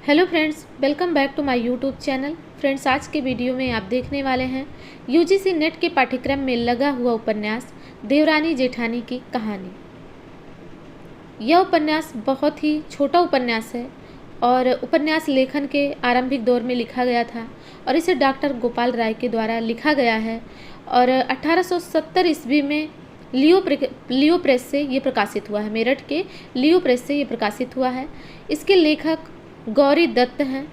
Hello friends, welcome back to my YouTube channel. Friends, आज के video में आप देखने वाले हैं यूजीसी नेट के पाठ्यक्रम में लगा हुआ उपन्यास देवरानी जेठानी की कहानी। यह उपन्यास बहुत ही छोटा उपन्यास है और उपन्यास लेखन के आरंभिक दौर में लिखा गया था और इसे डॉक्टर गोपाल राय के द्वारा लिखा गया है और 1870 ईस्वी में लियो प्रेस से ये प्रकाशित हुआ है। मेरठ के लियो प्रेस से ये प्रकाशित हुआ है। इसके लेखक गौरी दत्त हैं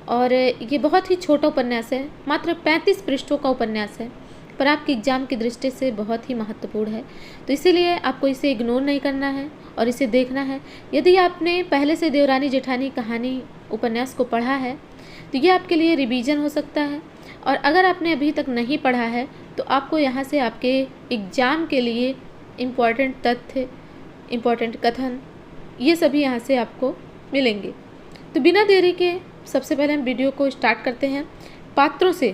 और ये बहुत ही छोटा उपन्यास है, मात्र 35 पृष्ठों का उपन्यास है, पर आपके एग्जाम की दृष्टि से बहुत ही महत्वपूर्ण है। तो इसीलिए आपको इसे इग्नोर नहीं करना है और इसे देखना है। यदि आपने पहले से देवरानी जेठानी कहानी उपन्यास को पढ़ा है तो ये आपके लिए रिवीजन हो सकता है, और अगर आपने अभी तक नहीं पढ़ा है तो आपको यहाँ से आपके एग्ज़ाम के लिए इम्पॉर्टेंट तथ्य, इम्पॉर्टेंट कथन, ये सभी यहाँ से आपको मिलेंगे। तो बिना देरी के सबसे पहले हम वीडियो को स्टार्ट करते हैं पात्रों से।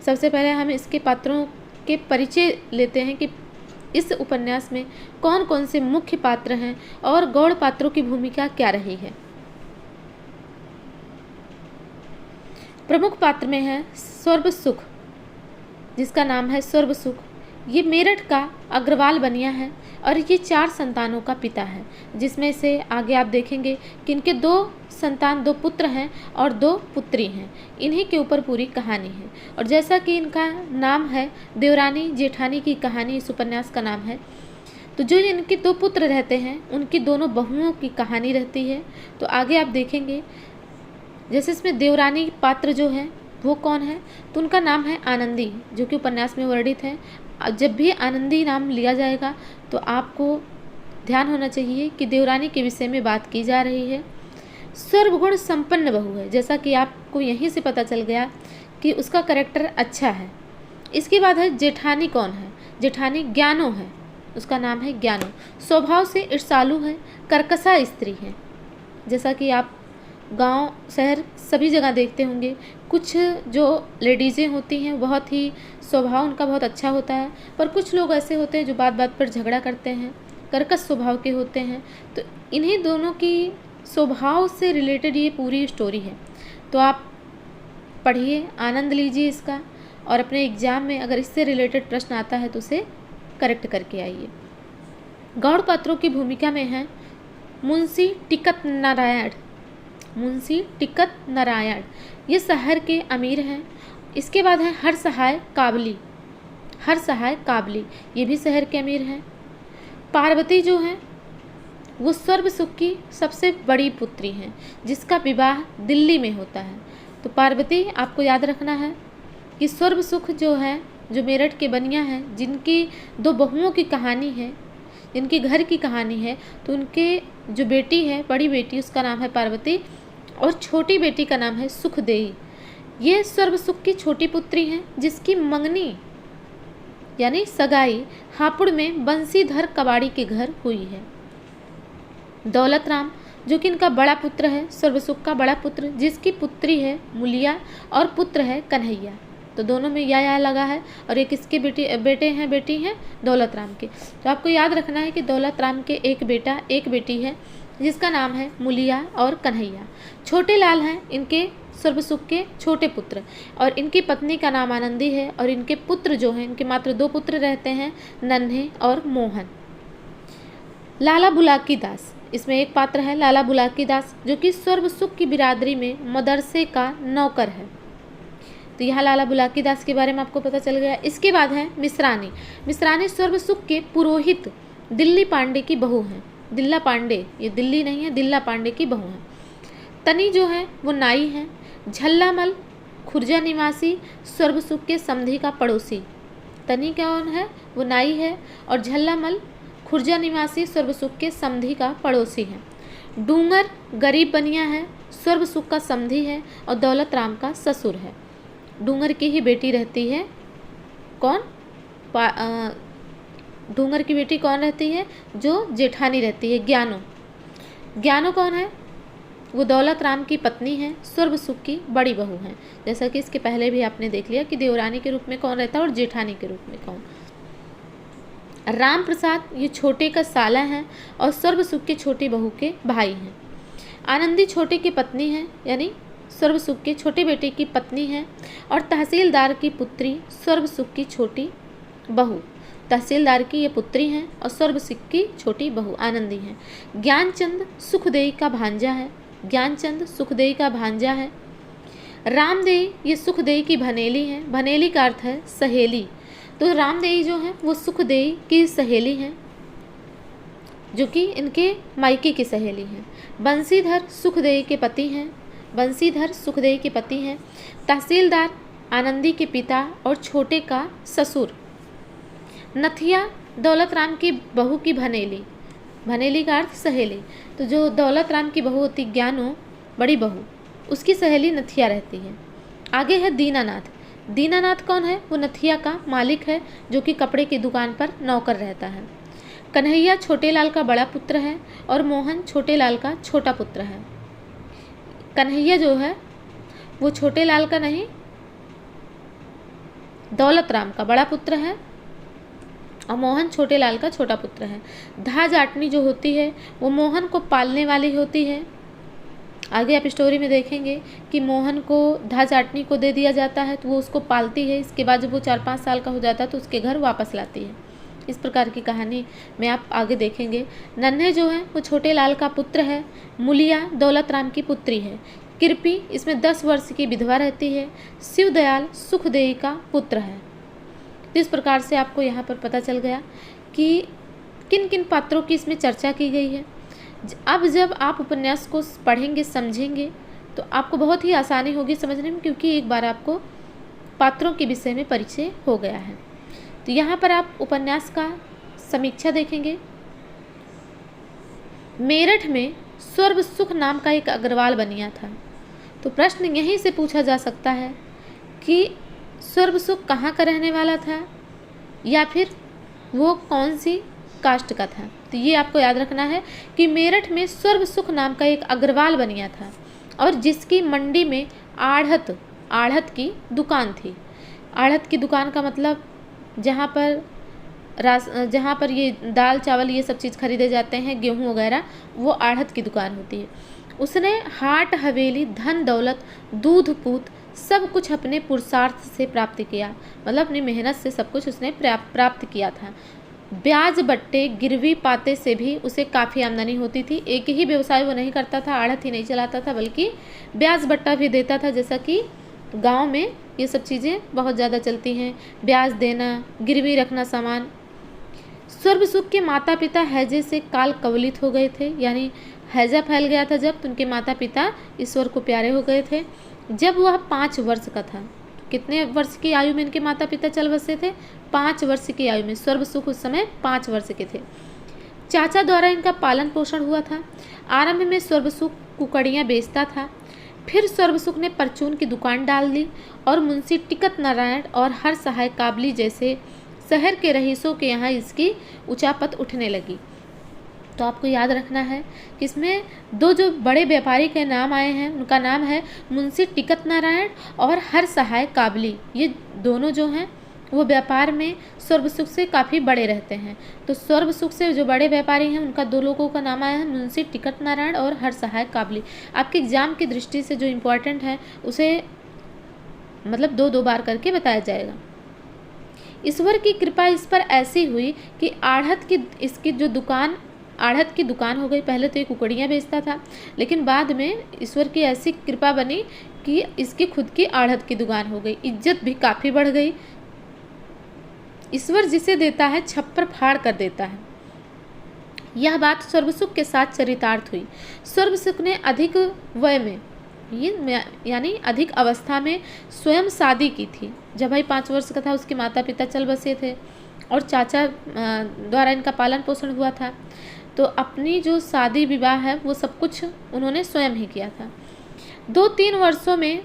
सबसे पहले हम इसके पात्रों के परिचय लेते हैं कि इस उपन्यास में कौन कौन से मुख्य पात्र हैं और गौड़ पात्रों की भूमिका क्या रही है। प्रमुख पात्र में है सर्वसुख, जिसका नाम है सर्वसुख। ये मेरठ का अग्रवाल बनिया है और ये 4 संतानों का पिता है, जिसमें से आगे आप देखेंगे कि इनके 2 संतान, 2 पुत्र हैं और 2 पुत्री हैं। इन्हीं के ऊपर पूरी कहानी है। और जैसा कि इनका नाम है, देवरानी जेठानी की कहानी इस उपन्यास का नाम है, तो जो इनके 2 पुत्र रहते हैं उनकी दोनों बहुओं की कहानी रहती है। तो आगे आप देखेंगे जैसे इसमें देवरानी पात्र जो है वो कौन है, तो उनका नाम है आनंदी, जो कि उपन्यास में वर्णित है। जब भी आनंदी नाम लिया जाएगा तो आपको ध्यान होना चाहिए कि देवरानी के विषय में बात की जा रही है। सर्वगुण संपन्न बहू है, जैसा कि आपको यहीं से पता चल गया कि उसका कैरेक्टर अच्छा है। इसके बाद है जेठानी। कौन है? जेठानी ज्ञानो है, उसका नाम है ज्ञानो। स्वभाव से ईर्ष्यालु है, कर्कशा स्त्री है। जैसा कि आप गांव शहर सभी जगह देखते होंगे, कुछ जो लेडीज़ें होती हैं बहुत ही स्वभाव उनका बहुत अच्छा होता है, पर कुछ लोग ऐसे होते हैं जो बात बात पर झगड़ा करते हैं, कर्कश स्वभाव के होते हैं। तो इन्हीं दोनों की स्वभाव से रिलेटेड ये पूरी स्टोरी है। तो आप पढ़िए, आनंद लीजिए इसका, और अपने एग्ज़ाम में अगर इससे रिलेटेड प्रश्न आता है तो उसे करेक्ट करके आइए। गौड़ पात्रों की भूमिका में है मुंशी टिकट नारायण। मुंशी टिकट नारायण ये शहर के अमीर हैं। इसके बाद है हरसहाय काबली। हरसहाय काबली ये भी शहर के अमीर हैं। पार्वती जो हैं वो सर्वसुख की सबसे बड़ी पुत्री हैं, जिसका विवाह दिल्ली में होता है। तो पार्वती आपको याद रखना है कि सर्वसुख जो है, जो मेरठ के बनिया हैं, जिनकी 2 बहुओं की कहानी है, जिनकी घर की कहानी है, तो उनके जो बेटी है, बड़ी बेटी, उसका नाम है पार्वती और छोटी बेटी का नाम है सुखदेई। ये सर्वसुख की छोटी पुत्री हैं, जिसकी मंगनी यानी सगाई हापुड़ में बंसीधर कबाड़ी के घर हुई है। दौलत राम जो कि इनका बड़ा पुत्र है, सर्वसुख का बड़ा पुत्र, जिसकी पुत्री है मुलिया और पुत्र है कन्हैया। तो दोनों में या लगा है, और एक इसके बेटी हैं दौलत राम के। तो आपको याद रखना है कि दौलत राम के एक बेटा एक बेटी है, जिसका नाम है मुलिया और कन्हैया। छोटे लाल हैं इनके सर्वसुख के छोटे पुत्र, और इनकी पत्नी का नाम आनंदी है, और इनके पुत्र जो हैं, इनके मात्र 2 पुत्र रहते हैं, नन्हे और मोहन। लाला बुलाकी दास, इसमें एक पात्र है लाला बुलाकी दास, जो कि सर्वसुख की बिरादरी में मदरसे का नौकर है। तो यहाँ लाला बुलाकी दास के बारे में आपको पता चल गया। इसके बाद है मिश्रानी। मिश्रानी सर्वसुख के पुरोहित दिल्ली पांडे की बहू हैं। दिल्ला पांडे, ये दिल्ली नहीं है, दिल्ला पांडे की बहू हैं। तनी जो है वो नाई हैं। झल्लामल खुर्जा निवासी सर्वसुख के समधी का पड़ोसी। तनी कौन है? वो नाई है, और झल्लामल खुर्जा निवासी सर्वसुख के समधी का पड़ोसी है। डूंगर गरीब बनिया है, सर्वसुख का समधी है और दौलत राम का ससुर है। डूंगर की ही बेटी रहती है कौन? डूंगर की बेटी कौन रहती है? जो जेठानी रहती है, ज्ञानो। ज्ञानो कौन है? वो दौलत राम की पत्नी है, सर्वसुख की बड़ी बहू है। जैसा कि इसके पहले भी आपने देख लिया कि देवरानी के रूप में कौन रहता है और जेठानी के रूप में कौन। राम प्रसाद ये छोटे का साला हैं और सर्वसुख की छोटी बहू के भाई हैं। आनंदी छोटे की पत्नी है, यानी सर्वसुख के छोटे बेटे की पत्नी है, और तहसीलदार की पुत्री सर्वसुख की छोटी बहू। तहसीलदार की ये पुत्री हैं और सर्वसुख की छोटी बहू आनंदी हैं। ज्ञानचंद सुखदेई का भांजा है, ज्ञानचंद सुखदेई का भांजा है। रामदेई ये सुखदेई की भनेली है, भनेली का अर्थ है सहेली। तो रामदेई जो है वो सुखदेई की सहेली हैं, जो कि इनके मायके की सहेली हैं। बंसीधर सुखदेई के पति हैं, बंसीधर सुखदेई के पति हैं। तहसीलदार आनंदी के पिता और छोटे का ससुर। नथिया दौलत राम की बहू की भनेली, भनेली का अर्थ सहेली। तो जो दौलत राम की बहू होती ज्ञानो, बड़ी बहू, उसकी सहेली नथिया रहती है। आगे है दीनानाथ। दीनानाथ कौन है? वो नथिया का मालिक है, जो कि कपड़े की दुकान पर नौकर रहता है। कन्हैया छोटे लाल का बड़ा पुत्र है और मोहन छोटे लाल का छोटा पुत्र है। कन्हैया जो है वो छोटे लाल का नहीं, दौलत राम का बड़ा पुत्र है और मोहन छोटे लाल का छोटा पुत्र है। धा जाटनी जो होती है वो मोहन को पालने वाली होती है। आगे आप स्टोरी में देखेंगे कि मोहन को धा जाटनी को दे दिया जाता है, तो वो उसको पालती है। इसके बाद जब वो 4-5 साल का हो जाता है तो उसके घर वापस लाती है। इस प्रकार की कहानी में आप आगे देखेंगे। नन्हे जो है वो छोटे लाल का पुत्र है। मुलिया दौलत राम की पुत्री है। कृपी इसमें 10 वर्ष की विधवा रहती है। शिवदयाल सुखदेई का पुत्र है। तो इस प्रकार से आपको यहाँ पर पता चल गया कि किन किन पात्रों की इसमें चर्चा की गई है। अब जब आप उपन्यास को पढ़ेंगे, समझेंगे, तो आपको बहुत ही आसानी होगी समझने में, क्योंकि एक बार आपको पात्रों के विषय में परिचय हो गया है। तो यहाँ पर आप उपन्यास का समीक्षा देखेंगे। मेरठ में सर्वसुख नाम का एक अग्रवाल बनिया था। तो प्रश्न यहीं से पूछा जा सकता है कि सर्वसुख कहाँ का रहने वाला था या फिर वो कौन सी कास्ट का था। तो ये आपको याद रखना है कि मेरठ में सर्वसुख नाम का एक अग्रवाल बनिया था और जिसकी मंडी में आढ़त की दुकान थी। आढ़त की दुकान का मतलब जहाँ पर ये दाल चावल ये सब चीज़ खरीदे जाते हैं, गेहूँ वगैरह, वो आढ़त की दुकान होती है। उसने हाट हवेली, धन दौलत, दूध पूत सब कुछ अपने पुरुषार्थ से प्राप्त किया, मतलब अपनी मेहनत से सब कुछ उसने प्राप्त किया था। ब्याज बट्टे गिरवी पाते से भी उसे काफ़ी आमदनी होती थी। एक ही व्यवसाय वो नहीं करता था, आढ़त ही नहीं चलाता था, बल्कि ब्याज बट्टा भी देता था। जैसा कि गांव में ये सब चीज़ें बहुत ज़्यादा चलती हैं, ब्याज देना, गिरवी रखना सामान। सर्वसुख के माता पिता हैजे से काल कवलित हो गए थे, यानी हैजा फैल गया था जब, तो उनके माता पिता ईश्वर को प्यारे हो गए थे। जब वह 5 वर्ष का था, कितने वर्ष की आयु में इनके माता पिता चल बसे थे? 5 वर्ष की आयु में। सर्वसुख उस समय 5 वर्ष के थे। चाचा द्वारा इनका पालन पोषण हुआ था। आरंभ में सर्वसुख कुकड़ियाँ बेचता था, फिर सर्वसुख ने परचून की दुकान डाल दी और मुंशी टिकट नारायण और हर सहाय काबली जैसे शहर के रईसों के यहाँ इसकी उचापत उठने लगी। तो आपको याद रखना है कि इसमें 2 जो बड़े व्यापारी के नाम आए हैं, उनका नाम है मुंशी टिकट नारायण और हर सहाय काबली। ये दोनों जो हैं वो व्यापार में सर्वसुख से काफ़ी बड़े रहते हैं। तो सर्वसुख से जो बड़े व्यापारी हैं उनका 2 लोगों का नाम आया है, मुंशी टिकट नारायण और हर सहाय काबली। आपके एग्जाम की दृष्टि से जो इम्पोर्टेंट है उसे मतलब 2-2 बार करके बताया जाएगा। ईश्वर की कृपा इस पर ऐसी हुई कि आढ़त की दुकान हो गई। पहले तो ये कुकड़ियाँ बेचता था, लेकिन बाद में ईश्वर की ऐसी कृपा बनी कि इसकी खुद की आढ़त की दुकान हो गई। इज्जत भी काफ़ी बढ़ गई। ईश्वर जिसे देता है छप्पर फाड़ कर देता है। यह बात सर्वसुख के साथ चरितार्थ हुई। सर्वसुख ने अधिक वय में यानी अधिक अवस्था में स्वयं शादी की थी। जब भाई 5 वर्ष का था उसके माता पिता चल बसे थे और चाचा द्वारा इनका पालन पोषण हुआ था। तो अपनी जो शादी विवाह है वो सब कुछ उन्होंने स्वयं ही किया था। 2-3 वर्षों में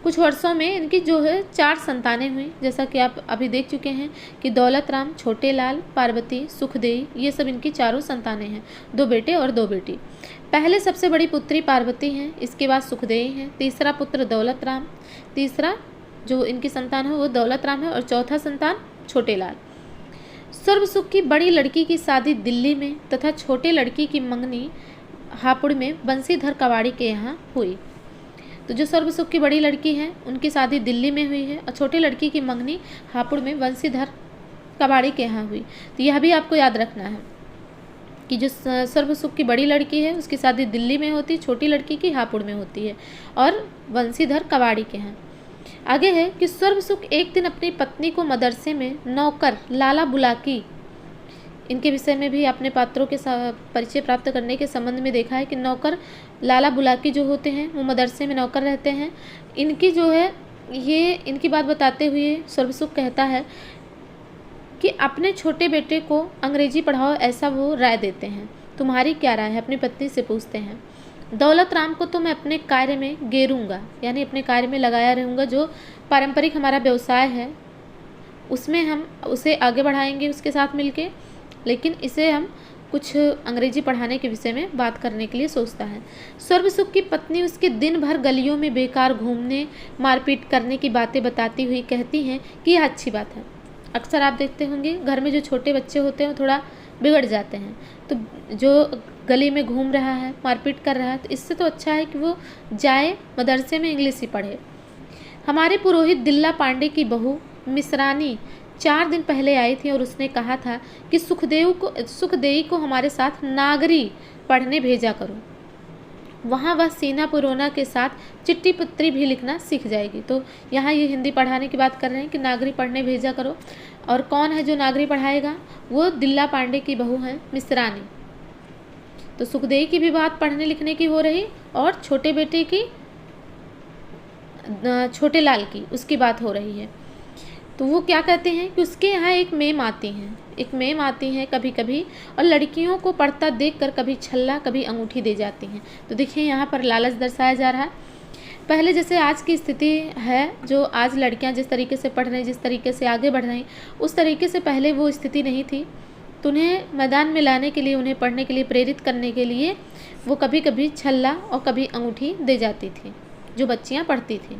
कुछ वर्षों में इनकी जो है 4 संतानें हुई। जैसा कि आप अभी देख चुके हैं कि दौलत राम, छोटे लाल, पार्वती, सुखदेई, ये सब इनकी 4 संतानें हैं, 2 बेटे और 2 बेटी। पहले सबसे बड़ी पुत्री पार्वती हैं, इसके बाद सुखदेई हैं, तीसरा पुत्र दौलत राम, तीसरा जो इनकी संतान है वो दौलत राम है और चौथा संतान छोटे लाल। सर्वसुख की बड़ी लड़की की शादी दिल्ली में तथा छोटे लड़की की मंगनी हापुड़ में बंसीधर कबाड़ी के यहाँ हुई। तो जो सर्वसुख की बड़ी लड़की है उनकी शादी दिल्ली में हुई है और छोटी लड़की की मंगनी हापुड़ में बंसीधर कबाड़ी के यहाँ हुई। तो यह भी आपको याद रखना है कि जो सर्वसुख की बड़ी लड़की है उसकी शादी दिल्ली में होती, छोटी लड़की की हापुड़ में होती है और बंसीधर कबाड़ी के यहाँ। आगे है कि सर्वसुख एक दिन अपनी पत्नी को मदरसे में नौकर लाला बुलाकी, इनके विषय में भी अपने पात्रों के परिचय प्राप्त करने के संबंध में देखा है कि नौकर लाला बुलाकी जो होते हैं वो मदरसे में नौकर रहते हैं। इनकी जो है ये इनकी बात बताते हुए सर्वसुख कहता है कि अपने छोटे बेटे को अंग्रेजी पढ़ाओ, ऐसा वो राय देते हैं। तुम्हारी क्या राय है, अपनी पत्नी से पूछते हैं। दौलत राम को तो मैं अपने कार्य में गेरूँगा, यानी अपने कार्य में लगाया रहूँगा, जो पारंपरिक हमारा व्यवसाय है उसमें हम उसे आगे बढ़ाएंगे उसके साथ मिलके, लेकिन इसे हम कुछ अंग्रेजी पढ़ाने के विषय में बात करने के लिए सोचता है। सर्वसुख की पत्नी उसके दिन भर गलियों में बेकार घूमने मारपीट करने की बातें बताती हुई कहती हैं कि यह अच्छी बात है। अक्सर आप देखते होंगे घर में जो छोटे बच्चे होते हैं वो थोड़ा बिगड़ जाते हैं, तो जो गली में घूम रहा है मारपीट कर रहा है तो इससे तो अच्छा है कि वो जाए मदरसे में इंग्लिश ही पढ़े। हमारे पुरोहित दिल्ला पांडे की बहू मिसरानी 4 दिन पहले आई थी और उसने कहा था कि सुखदेई को हमारे साथ नागरी पढ़ने भेजा करो, वहाँ वह सीना पुरोना के साथ चिट्ठी पत्री भी लिखना सीख जाएगी। तो यहाँ ये हिंदी पढ़ाने की बात कर रहे हैं कि नागरी पढ़ने भेजा करो। और कौन है जो नागरी पढ़ाएगा, वो दिल्ला पांडे की बहू है मिसरानी। तो सुखदेई की भी बात पढ़ने लिखने की हो रही और छोटे बेटे की छोटे लाल की उसकी बात हो रही है। तो वो क्या कहते हैं कि उसके यहाँ एक मेम आती हैं कभी कभी और लड़कियों को पढ़ता देखकर कभी छल्ला कभी अंगूठी दे जाती हैं। तो देखिए यहाँ पर लालच दर्शाया जा रहा है। पहले जैसे आज की स्थिति है, जो आज लड़कियाँ जिस तरीके से पढ़ रही, जिस तरीके से आगे बढ़ रही, उस तरीके से पहले वो स्थिति नहीं थी। तो उन्हें मैदान में लाने के लिए, उन्हें पढ़ने के लिए प्रेरित करने के लिए वो कभी कभी छल्ला और कभी अंगूठी दे जाती थी जो बच्चियाँ पढ़ती थीं।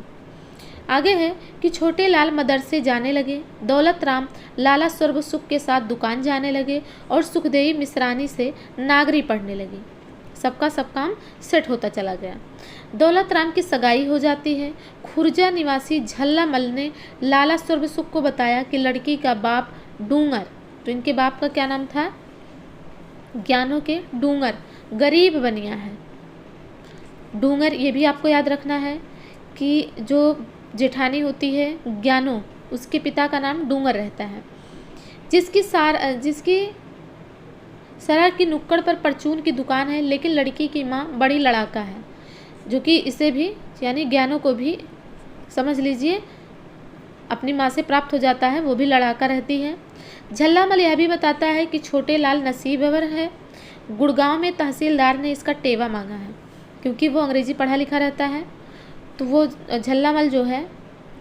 आगे है कि छोटे लाल मदरसे जाने लगे, दौलत राम लाला सर्वसुख के साथ दुकान जाने लगे और सुखदेई मिसरानी से नागरी पढ़ने लगी। सबका सब काम सेट होता चला गया। दौलत राम की सगाई हो जाती है। खुर्जा निवासी झल्ला मल ने लाला सर्वसुख को बताया कि लड़की का बाप डूंगर, तो इनके बाप का क्या नाम था, ज्ञानों के डूंगर, गरीब बनिया है। डूंगर ये भी आपको याद रखना है कि जो जेठानी होती है ज्ञानो, उसके पिता का नाम डूंगर रहता है। जिसकी सराय की नुक्कड़ पर परचून की दुकान है, लेकिन लड़की की माँ बड़ी लड़ाका है, जो कि इसे भी यानी ज्ञानों को भी समझ लीजिए अपनी माँ से प्राप्त हो जाता है, वो भी लड़ाका रहती है। झल्लामल यह भी बताता है कि छोटे लाल नसीबवर है। गुड़गांव में तहसीलदार ने इसका टेवा मांगा है, क्योंकि वो अंग्रेजी पढ़ा लिखा रहता है। तो वो झल्लामल जो है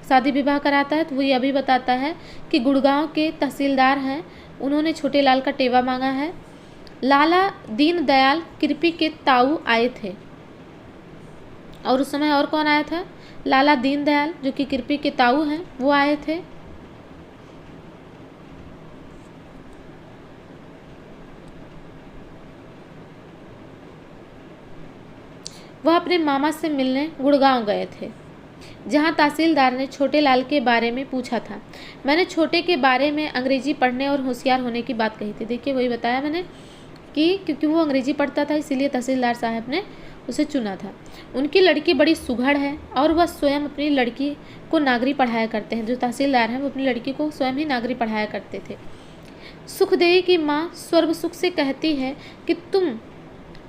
शादी विवाह कराता है, तो वो यह भी बताता है कि गुड़गांव के तहसीलदार हैं, उन्होंने छोटे लाल का टेवा मांगा है। लाला दीन दयाल कृपी के ताऊ आए थे, और उस समय और कौन आया था, लाला दीन दयाल जो कि कृपी के ताऊ हैं वो आए थे। वह अपने मामा से मिलने गुड़गांव गए थे, जहां तहसीलदार ने छोटे लाल के बारे में पूछा था। मैंने छोटे के बारे में अंग्रेजी पढ़ने और होशियार होने की बात कही थी। देखिए वही बताया मैंने कि क्योंकि वो अंग्रेजी पढ़ता था इसीलिए तहसीलदार साहब ने उसे चुना था। उनकी लड़की बड़ी सुघड़ है और वह स्वयं अपनी लड़की को नागरी पढ़ाया करते हैं। जो तहसीलदार हैं वो अपनी लड़की को स्वयं ही नागरी पढ़ाया करते थे। सुखदेई की माँ सर्वसुख से कहती है कि तुम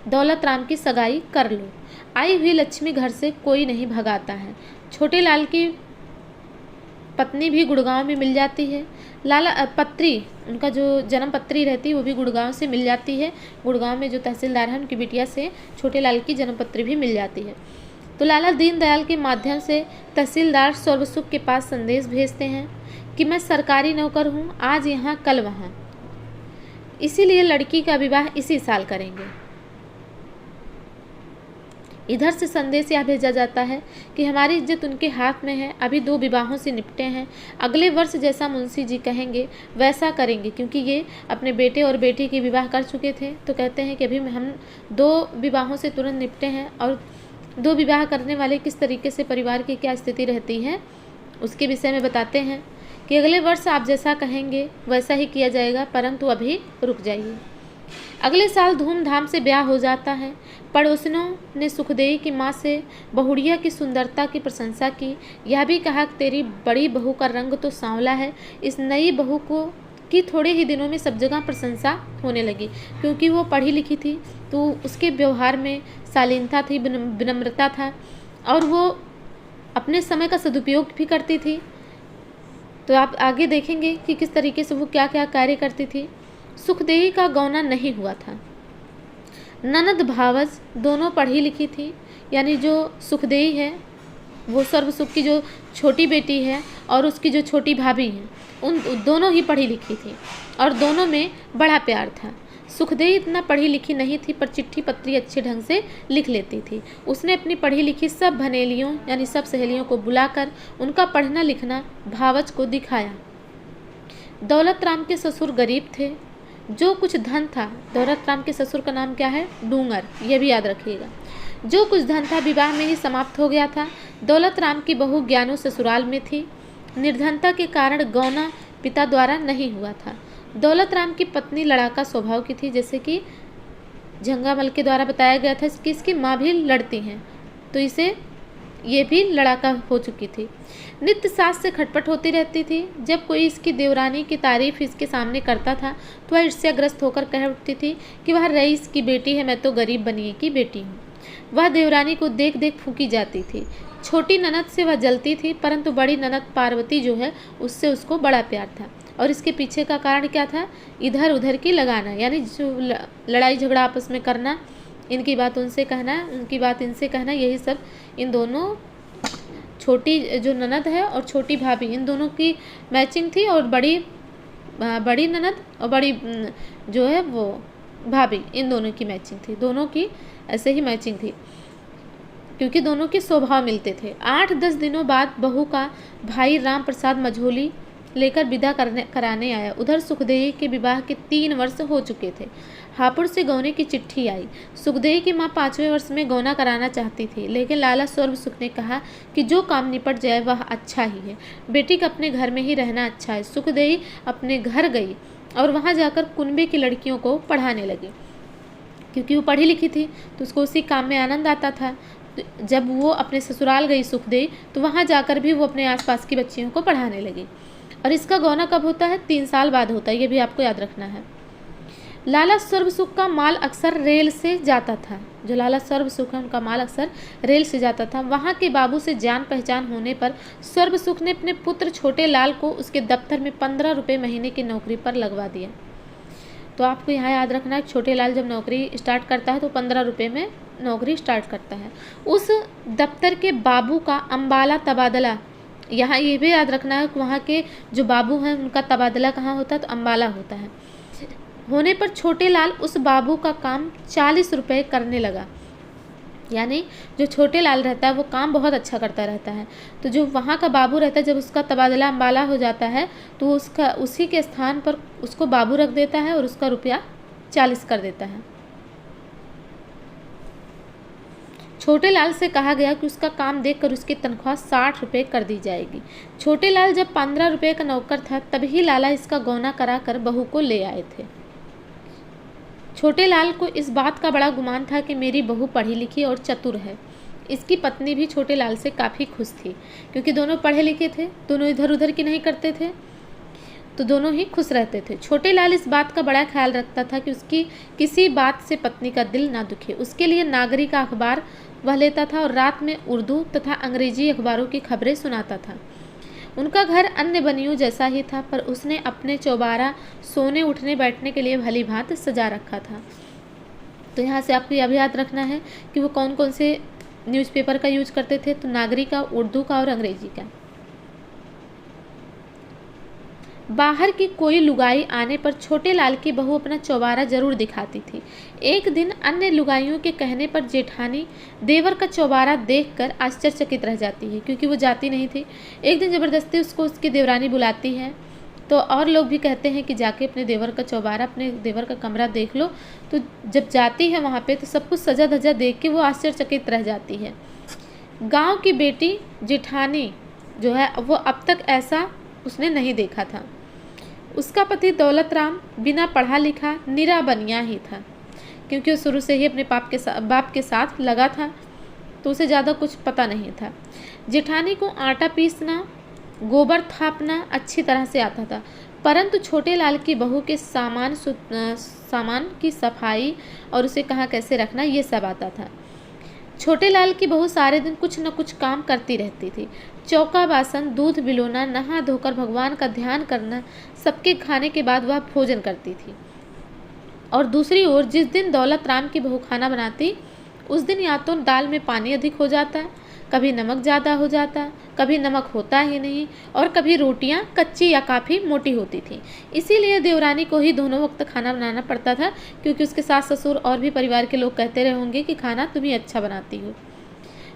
दौलत राम की सगाई कर लो, आई हुई लक्ष्मी घर से कोई नहीं भगाता है। छोटे लाल की पत्नी भी गुड़गांव में मिल जाती है। लाला पत्री, उनका जो जन्म पत्री रहती है वो भी गुड़गांव से मिल जाती है। गुड़गांव में जो तहसीलदार हैं उनकी बिटिया से छोटे लाल की जन्म पत्री भी मिल जाती है। तो लाला दीनदयाल के माध्यम से तहसीलदार सर्वसुख के पास संदेश भेजते हैं कि मैं सरकारी नौकर हूँ, आज यहाँ कल वहाँ, इसीलिए लड़की का विवाह इसी साल करेंगे। इधर से संदेश यह भेजा जाता है कि हमारी इज्जत उनके हाथ में है, अभी 2 विवाहों से निपटे हैं, अगले वर्ष जैसा मुंशी जी कहेंगे वैसा करेंगे। क्योंकि ये अपने बेटे और बेटी की विवाह कर चुके थे, तो कहते हैं कि अभी हम 2 विवाहों से तुरंत निपटे हैं, और 2 विवाह करने वाले किस तरीके से परिवार की क्या स्थिति रहती है उसके विषय में बताते हैं कि अगले वर्ष आप जैसा कहेंगे वैसा ही किया जाएगा, परंतु अभी रुक जाइए। अगले साल धूमधाम से ब्याह हो जाता है। पड़ोसियों ने सुखदेई की माँ से बहुड़िया की सुंदरता की प्रशंसा की। यह भी कहा कि तेरी बड़ी बहू का रंग तो सांवला है। इस नई बहू को कि थोड़े ही दिनों में सब जगह प्रशंसा होने लगी, क्योंकि वो पढ़ी लिखी थी, तो उसके व्यवहार में शालीनता थी, विनम्रता था, और वो अपने समय का सदुपयोग भी करती थी। तो आप आगे देखेंगे कि किस तरीके से वो क्या क्या कार्य करती थी। सुखदेई का गौना नहीं हुआ था। ननद भावज दोनों पढ़ी लिखी थी, यानी जो सुखदेई है वो सर्वसुख की जो छोटी बेटी है और उसकी जो छोटी भाभी है, उन दोनों ही पढ़ी लिखी थी और दोनों में बड़ा प्यार था। सुखदेई इतना पढ़ी लिखी नहीं थी, पर चिट्ठी पत्री अच्छे ढंग से लिख लेती थी। उसने अपनी पढ़ी लिखी सब भनेलियों यानी सब सहेलियों को बुलाकर उनका पढ़ना लिखना भावज को दिखाया। दौलत राम के ससुर गरीब थे। जो कुछ धन था, दौलत राम के ससुर का नाम क्या है? डूंगर, ये भी याद रखिएगा। जो कुछ धन था विवाह में ही समाप्त हो गया था। दौलत राम की बहू ज्ञानू ससुराल में थी। निर्धनता के कारण गौना पिता द्वारा नहीं हुआ था। दौलत राम की पत्नी लड़ाका स्वभाव की थी, जैसे कि झंगामल के द्वारा बताया गया था कि इसकी माँ भी लड़ती हैं, तो इसे ये भी लड़ाका हो चुकी थी। नित्य सास से खटपट होती रहती थी। जब कोई इसकी देवरानी की तारीफ इसके सामने करता था तो वह ईर्ष्याग्रस्त होकर कह उठती थी कि वह रईस की बेटी है, मैं तो गरीब बनिए की बेटी हूँ। वह देवरानी को देख देख फूंकी जाती थी। छोटी ननद से वह जलती थी, परंतु बड़ी ननद पार्वती जो है उससे उसको बड़ा प्यार था। और इसके पीछे का कारण क्या था? इधर उधर की लगाना, यानी जो लड़ाई झगड़ा आपस में करना, इनकी बात उनसे कहना, उनकी बात इनसे कहना, यही सब इन दोनों छोटी जो ननद है और छोटी भाभी, इन दोनों की मैचिंग थी। और बड़ी ननद और बड़ी जो है वो भाभी, इन दोनों की मैचिंग थी। दोनों की ऐसे ही मैचिंग थी क्योंकि दोनों के स्वभाव मिलते थे। 8-10 दिनों बाद बहू का भाई राम प्रसाद मझोली लेकर विदा कराने आया। उधर सुखदेई के विवाह के 3 वर्ष हो चुके थे। हापुड़ से गौने की चिट्ठी आई। सुखदेई की माँ 5वें वर्ष में गौना कराना चाहती थी, लेकिन लाला सर्वसुख ने कहा कि जो काम निपट जाए वह अच्छा ही है। बेटी का अपने घर में ही रहना अच्छा है। सुखदेई अपने घर गई और वहाँ जाकर कुनबे की लड़कियों को पढ़ाने लगी। क्योंकि वो पढ़ी लिखी थी तो उसको उसी काम में आनंद आता था। जब वो अपने ससुराल गई सुखदेई, तो वहाँ जाकर भी वो अपने आसपास की बच्चियों को पढ़ाने लगी। और इसका गौना कब होता है? 3 साल बाद होता है, ये भी आपको याद रखना है। लाला सर्वसुख का माल अक्सर रेल से जाता था। जो लाला सर्वसुख है उनका माल अक्सर रेल से जाता था। वहाँ के बाबू से जान पहचान होने पर सर्वसुख ने अपने पुत्र छोटे लाल को उसके दफ्तर में 15 रुपये महीने की नौकरी पर लगवा दिया। तो आपको यहाँ याद रखना है, छोटे लाल जब नौकरी स्टार्ट करता है तो 15 रुपये में नौकरी स्टार्ट करता है। उस दफ्तर के बाबू का अम्बाला तबादला, यहाँ ये भी याद रखना है कि वहाँ के जो बाबू हैं उनका तबादला कहाँ होता है? तो अम्बाला होता है। होने पर छोटे लाल उस बाबू का काम 40 रुपये करने लगा। यानी जो छोटे लाल रहता है वो काम बहुत अच्छा करता रहता है, तो जो वहाँ का बाबू रहता है जब उसका तबादला अम्बाला हो जाता है तो उसका उसी के स्थान पर उसको बाबू रख देता है और उसका रुपया 40 कर देता है। छोटे लाल से कहा गया कि उसका काम देखकर उसकी तनख्वाह 60 रुपये कर दी जाएगी। छोटे लाल जब 15 रुपये का नौकर था तभी लाला इसका गौना करा कर बहू को ले आए थे। छोटे लाल को इस बात का बड़ा गुमान था कि मेरी बहू पढ़ी लिखी और चतुर है। इसकी पत्नी भी छोटे लाल से काफ़ी खुश थी, क्योंकि दोनों पढ़े लिखे थे, दोनों इधर उधर की नहीं करते थे, तो दोनों ही खुश रहते थे। छोटे लाल इस बात का बड़ा ख्याल रखता था कि उसकी किसी बात से पत्नी का दिल ना दुखे। उसके लिए नागरिक का अखबार वह लेता था और रात में उर्दू तथा अंग्रेजी अखबारों की खबरें सुनाता था। उनका घर अन्य बनियों जैसा ही था, पर उसने अपने चौबारा सोने उठने बैठने के लिए भली भांति सजा रखा था। तो यहाँ से आपको यह भी याद रखना है कि वो कौन कौन से न्यूज़पेपर का यूज करते थे? तो नागरिक का, उर्दू का और अंग्रेजी का। बाहर की कोई लुगाई आने पर छोटे लाल की बहू अपना चौबारा जरूर दिखाती थी। एक दिन अन्य लुगाइयों के कहने पर जेठानी देवर का चौबारा देखकर आश्चर्यचकित रह जाती है, क्योंकि वो जाती नहीं थी। एक दिन ज़बरदस्ती उसको उसकी देवरानी बुलाती है, तो और लोग भी कहते हैं कि जाके अपने देवर का चौबारा, अपने देवर का कमरा देख लो। तो जब जाती है वहाँ पे तो सब कुछ सजा धजा देख के वो आश्चर्यचकित रह जाती है। गांव की बेटी जेठानी जो है वो अब तक ऐसा उसने नहीं देखा था। उसका पति दौलत राम बिना पढ़ा लिखा निरा बनिया ही था, क्योंकि वो शुरू से ही अपने बाप के साथ लगा था, तो उसे ज़्यादा कुछ पता नहीं था। जेठानी को आटा पीसना, गोबर थापना अच्छी तरह से आता था, परंतु छोटे लाल की बहू के सामान की सफाई और उसे कहाँ कैसे रखना ये सब आता था। छोटे लाल की बहू सारे दिन कुछ न कुछ काम करती रहती थी। चौका बासन, दूध बिलोना, नहा धोकर भगवान का ध्यान करना, सबके खाने के बाद वह भोजन करती थी। और दूसरी ओर जिस दिन दौलत राम की बहू खाना बनाती, उस दिन या तो दाल में पानी अधिक हो जाता, कभी नमक ज़्यादा हो जाता, कभी नमक होता ही नहीं, और कभी रोटियां कच्ची या काफ़ी मोटी होती थी। इसीलिए देवरानी को ही दोनों वक्त खाना बनाना पड़ता था, क्योंकि उसके सास ससुर और भी परिवार के लोग कहते रहे होंगे कि खाना तुम ही अच्छा बनाती हो।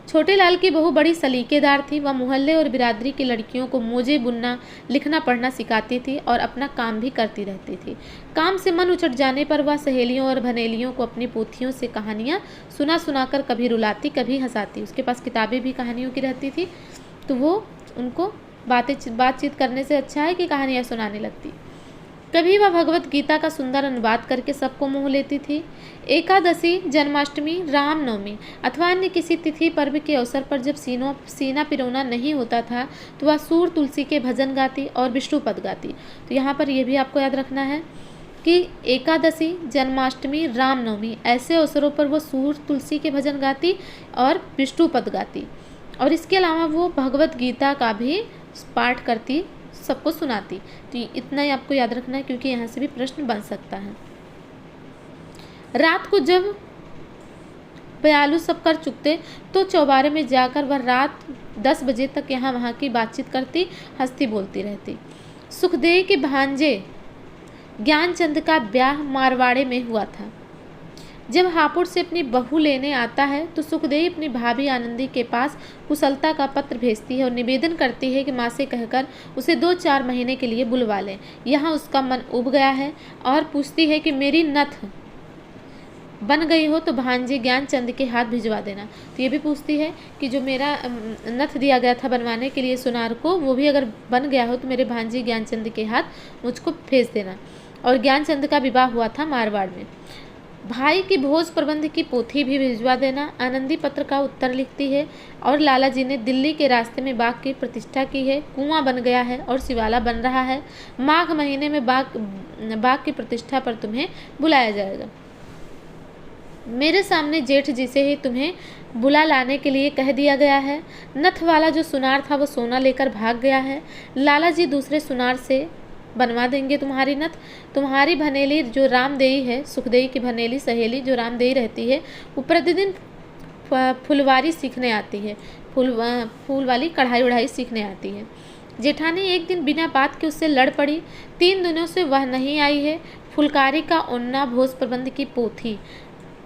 छोटे लाल की बहू बड़ी सलीकेदार थी। वह मोहल्ले और बिरादरी की लड़कियों को मोजे बुनना, लिखना पढ़ना सिखाती थी और अपना काम भी करती रहती थी। काम से मन उचट जाने पर वह सहेलियों और भनेलियों को अपनी पोथियों से कहानियाँ सुनाकर कभी रुलाती, कभी हंसाती। उसके पास किताबें भी कहानियों की रहती थी, तो वो उनको बातचीत करने से अच्छा है कि कहानियाँ सुनाने लगती। कभी वह भगवत गीता का सुंदर अनुवाद करके सबको मोह लेती थी। एकादशी, जन्माष्टमी, रामनवमी अथवा अन्य किसी तिथि पर्व के अवसर पर जब सीना पिरोना नहीं होता था, तो वह सूर तुलसी के भजन गाती और विष्णु पद गाती। तो यहाँ पर यह भी आपको याद रखना है कि एकादशी, जन्माष्टमी, रामनवमी ऐसे अवसरों पर वो सूर तुलसी के भजन गाती और विष्णु पद गाती, और इसके अलावा वो भगवत गीता का भी पाठ करती, सबको सुनाती। तो इतना ही आपको याद रखना है, क्योंकि यहाँ से भी प्रश्न बन सकता है। रात को जब बयालू सब कर चुकते तो चौबारे में जाकर वह रात 10 बजे तक यहाँ वहाँ की बातचीत करती, हंसती बोलती रहती। सुखदेव के भांजे ज्ञानचंद का ब्याह मारवाड़े में हुआ था। जब हापुड़ से अपनी बहू लेने आता है तो सुखदेव अपनी भाभी आनंदी के पास कुशलता का पत्र भेजती है और निवेदन करती है कि माँ से कहकर उसे 2-4 महीने के लिए बुलवा लें। यहाँ उसका मन उब गया है और पूछती है कि मेरी नथ बन गई हो तो भांजे ज्ञानचंद के हाथ भिजवा देना। तो ये भी पूछती है कि जो मेरा नथ दिया गया था बनवाने के लिए सुनार को, वो भी अगर बन गया हो तो मेरे भांजे ज्ञानचंद के हाथ मुझको भेज देना। और ज्ञानचंद का विवाह हुआ था मारवाड़ में। भाई की भोज प्रबंध की पोथी भी भिजवा देना। आनंदी पत्र का उत्तर लिखती है और लाला जी ने दिल्ली के रास्ते में बाग की प्रतिष्ठा की है, कुआं बन गया है और शिवाला बन रहा है। माघ महीने में बाग की प्रतिष्ठा पर तुम्हें बुलाया जाएगा। मेरे सामने जेठ जी से ही तुम्हें बुला लाने के लिए कह दिया गया है। नथ वाला जो सुनार था वो सोना लेकर भाग गया है। लाला जी दूसरे सुनार से बनवा देंगे तुम्हारी नथ। तुम्हारी भनेली जो रामदेई है, सुखदेई की भनेली सहेली जो रामदेई रहती है, वो प्रतिदिन फुलवारी सीखने आती है, फूल वाली कढ़ाई उढ़ाई सीखने आती है। जेठानी एक दिन बिना बात के उससे लड़ पड़ी। 3 दिनों से वह नहीं आई है। फुलकारी का ओन्ना, भोज प्रबंध की पोथी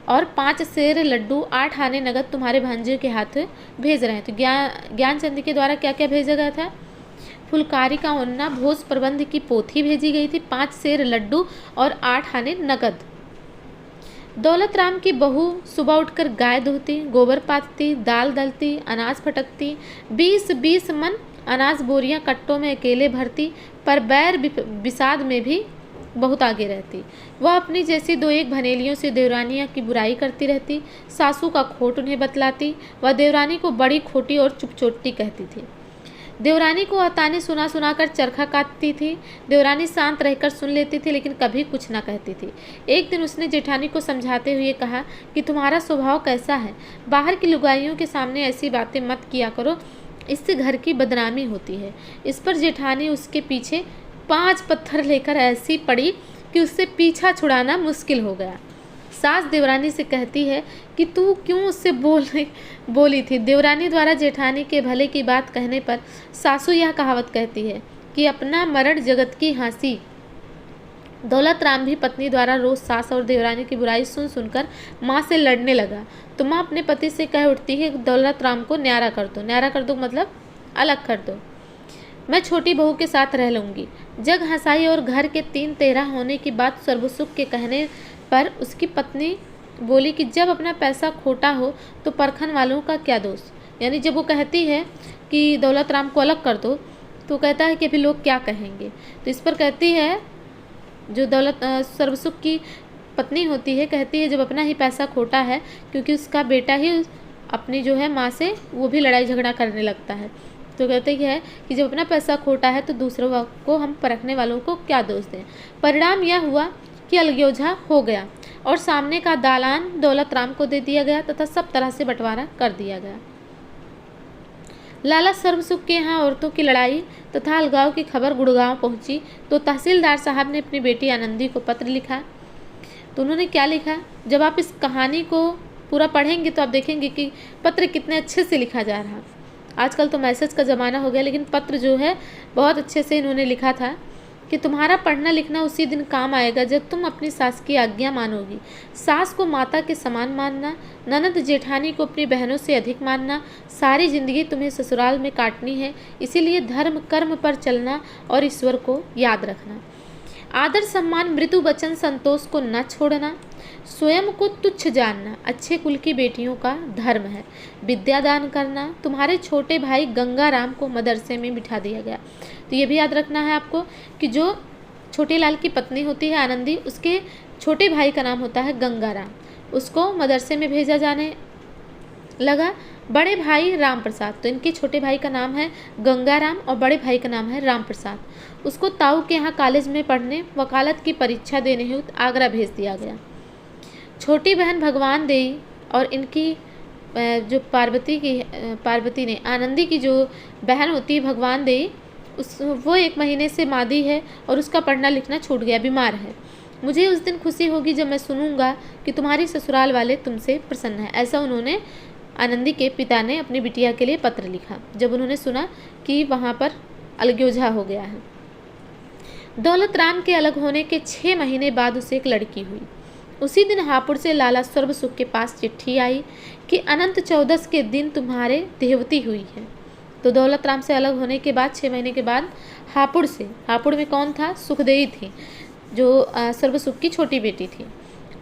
और 5 सेर लड्डू, 8 आने नगद तुम्हारे भांजे के हाथ भेज रहे हैं। तो ज्ञानचंद के द्वारा क्या क्या भेजा गया था? फुलकारी का ओन्ना, भोज प्रबंध की पोथी भेजी गई थी, 5 सेर लड्डू और 8 आने नगद। दौलत राम की बहू सुबह उठकर गाय धोती, गोबर पाथती, दाल दलती, अनाज फटकती, 20-20 मन अनाज बोरियां कट्टों में अकेले भरती, पर बैर विषाद में भी बहुत आगे रहती। वह अपनी जैसी 2-1 भनेलियों से देवरानियाँ की बुराई करती रहती। सासू का खोट उन्हें बतलाती। वह देवरानी को बड़ी खोटी और चुपचोटी कहती थी। देवरानी को ताने सुना कर चरखा काटती थी। देवरानी शांत रहकर सुन लेती थी, लेकिन कभी कुछ ना कहती थी। एक दिन उसने जेठानी को समझाते हुए कहा कि तुम्हारा स्वभाव कैसा है, बाहर की लुगाइयों के सामने ऐसी बातें मत किया करो, इससे घर की बदनामी होती है। इस पर जेठानी उसके पीछे 5 पत्थर लेकर ऐसी पड़ी कि उससे पीछा छुड़ाना मुश्किल हो गया। सास देवरानी से कहती है कि तू क्यों उससे बोली थी। देवरानी द्वारा जेठानी के भले की बात कहने पर सासू यह कहावत कहती है, कि अपना मरण जगत की हंसी। दौलत राम भी पत्नी द्वारा रोज सास और देवरानी की बुराई सुन सुनकर माँ से लड़ने लगा। तो माँ अपने पति से कह उठती है कि दौलत राम को न्यारा कर दो। न्यारा कर दो मतलब अलग कर दो, मैं छोटी बहू के साथ रह लूँगी। जग हंसाई और घर के 3 तेरा होने की बात सर्वसुख के कहने पर उसकी पत्नी बोली कि जब अपना पैसा खोटा हो तो परखन वालों का क्या दोष। यानी जब वो कहती है कि दौलत राम को अलग कर दो तो कहता है कि अभी लोग क्या कहेंगे। तो इस पर कहती है, जो सर्वसुख की पत्नी होती है, कहती है जब अपना ही पैसा खोटा है, क्योंकि उसका बेटा ही अपनी जो है माँ से वो भी लड़ाई झगड़ा करने लगता है। तो कहते हैं कि जब अपना पैसा खोटा है तो दूसरों को हम परखने वालों को क्या दोष दें। परिणाम यह हुआ कि अलगोजा हो गया और सामने का दालान दौलत राम को दे दिया गया तथा सब तरह से बंटवारा कर दिया गया। लाला सर्वसुख के यहाँ औरतों की लड़ाई तथा अलगाव की खबर गुड़गांव पहुंची तो तहसीलदार साहब ने अपनी बेटी आनंदी को पत्र लिखा। तो उन्होंने क्या लिखा, जब आप इस कहानी को पूरा पढ़ेंगे तो आप देखेंगे कि पत्र कितने अच्छे से लिखा जा रहा। आजकल तो मैसेज का ज़माना हो गया, लेकिन पत्र जो है बहुत अच्छे से इन्होंने लिखा था कि तुम्हारा पढ़ना लिखना उसी दिन काम आएगा जब तुम अपनी सास की आज्ञा मानोगी। सास को माता के समान मानना, ननद जेठानी को अपनी बहनों से अधिक मानना। सारी जिंदगी तुम्हें ससुराल में काटनी है, इसीलिए धर्म कर्म पर चलना और ईश्वर को याद रखना। आदर सम्मान मृदु वचन संतोष को न छोड़ना। स्वयं को तुच्छ जानना अच्छे कुल की बेटियों का धर्म है। विद्या दान करना। तुम्हारे छोटे भाई गंगाराम को मदरसे में बिठा दिया गया। तो ये भी याद रखना है आपको कि जो छोटे लाल की पत्नी होती है आनंदी, उसके छोटे भाई का नाम होता है गंगाराम, उसको मदरसे में भेजा जाने लगा। बड़े भाई राम प्रसाद, तो इनके छोटे भाई का नाम है गंगाराम और बड़े भाई का नाम है राम प्रसाद। उसको ताऊ के यहाँ कॉलेज में पढ़ने वकालत की परीक्षा देने हेतु आगरा भेज दिया गया। छोटी बहन भगवान देई और इनकी जो पार्वती ने आनंदी की जो बहन होती है भगवान देई, वो 1 महीने से मादी है और उसका पढ़ना लिखना छूट गया, बीमार है। मुझे उस दिन खुशी होगी जब मैं सुनूंगा कि तुम्हारी ससुराल वाले तुमसे प्रसन्न हैं। ऐसा उन्होंने आनंदी के पिता ने अपनी बिटिया के लिए पत्र लिखा जब उन्होंने सुना कि वहाँ पर अलगोजा हो गया है। दौलत राम के अलग होने के 6 महीने बाद उसे एक लड़की हुई। उसी दिन हापुड़ से लाला सर्वसुख के पास चिट्ठी आई कि अनंत 14 के दिन तुम्हारे देवती हुई है। तो दौलत राम से अलग होने के बाद 6 महीने के बाद हापुड़ में कौन था, सुखदेई थी, जो सर्वसुख की छोटी बेटी थी।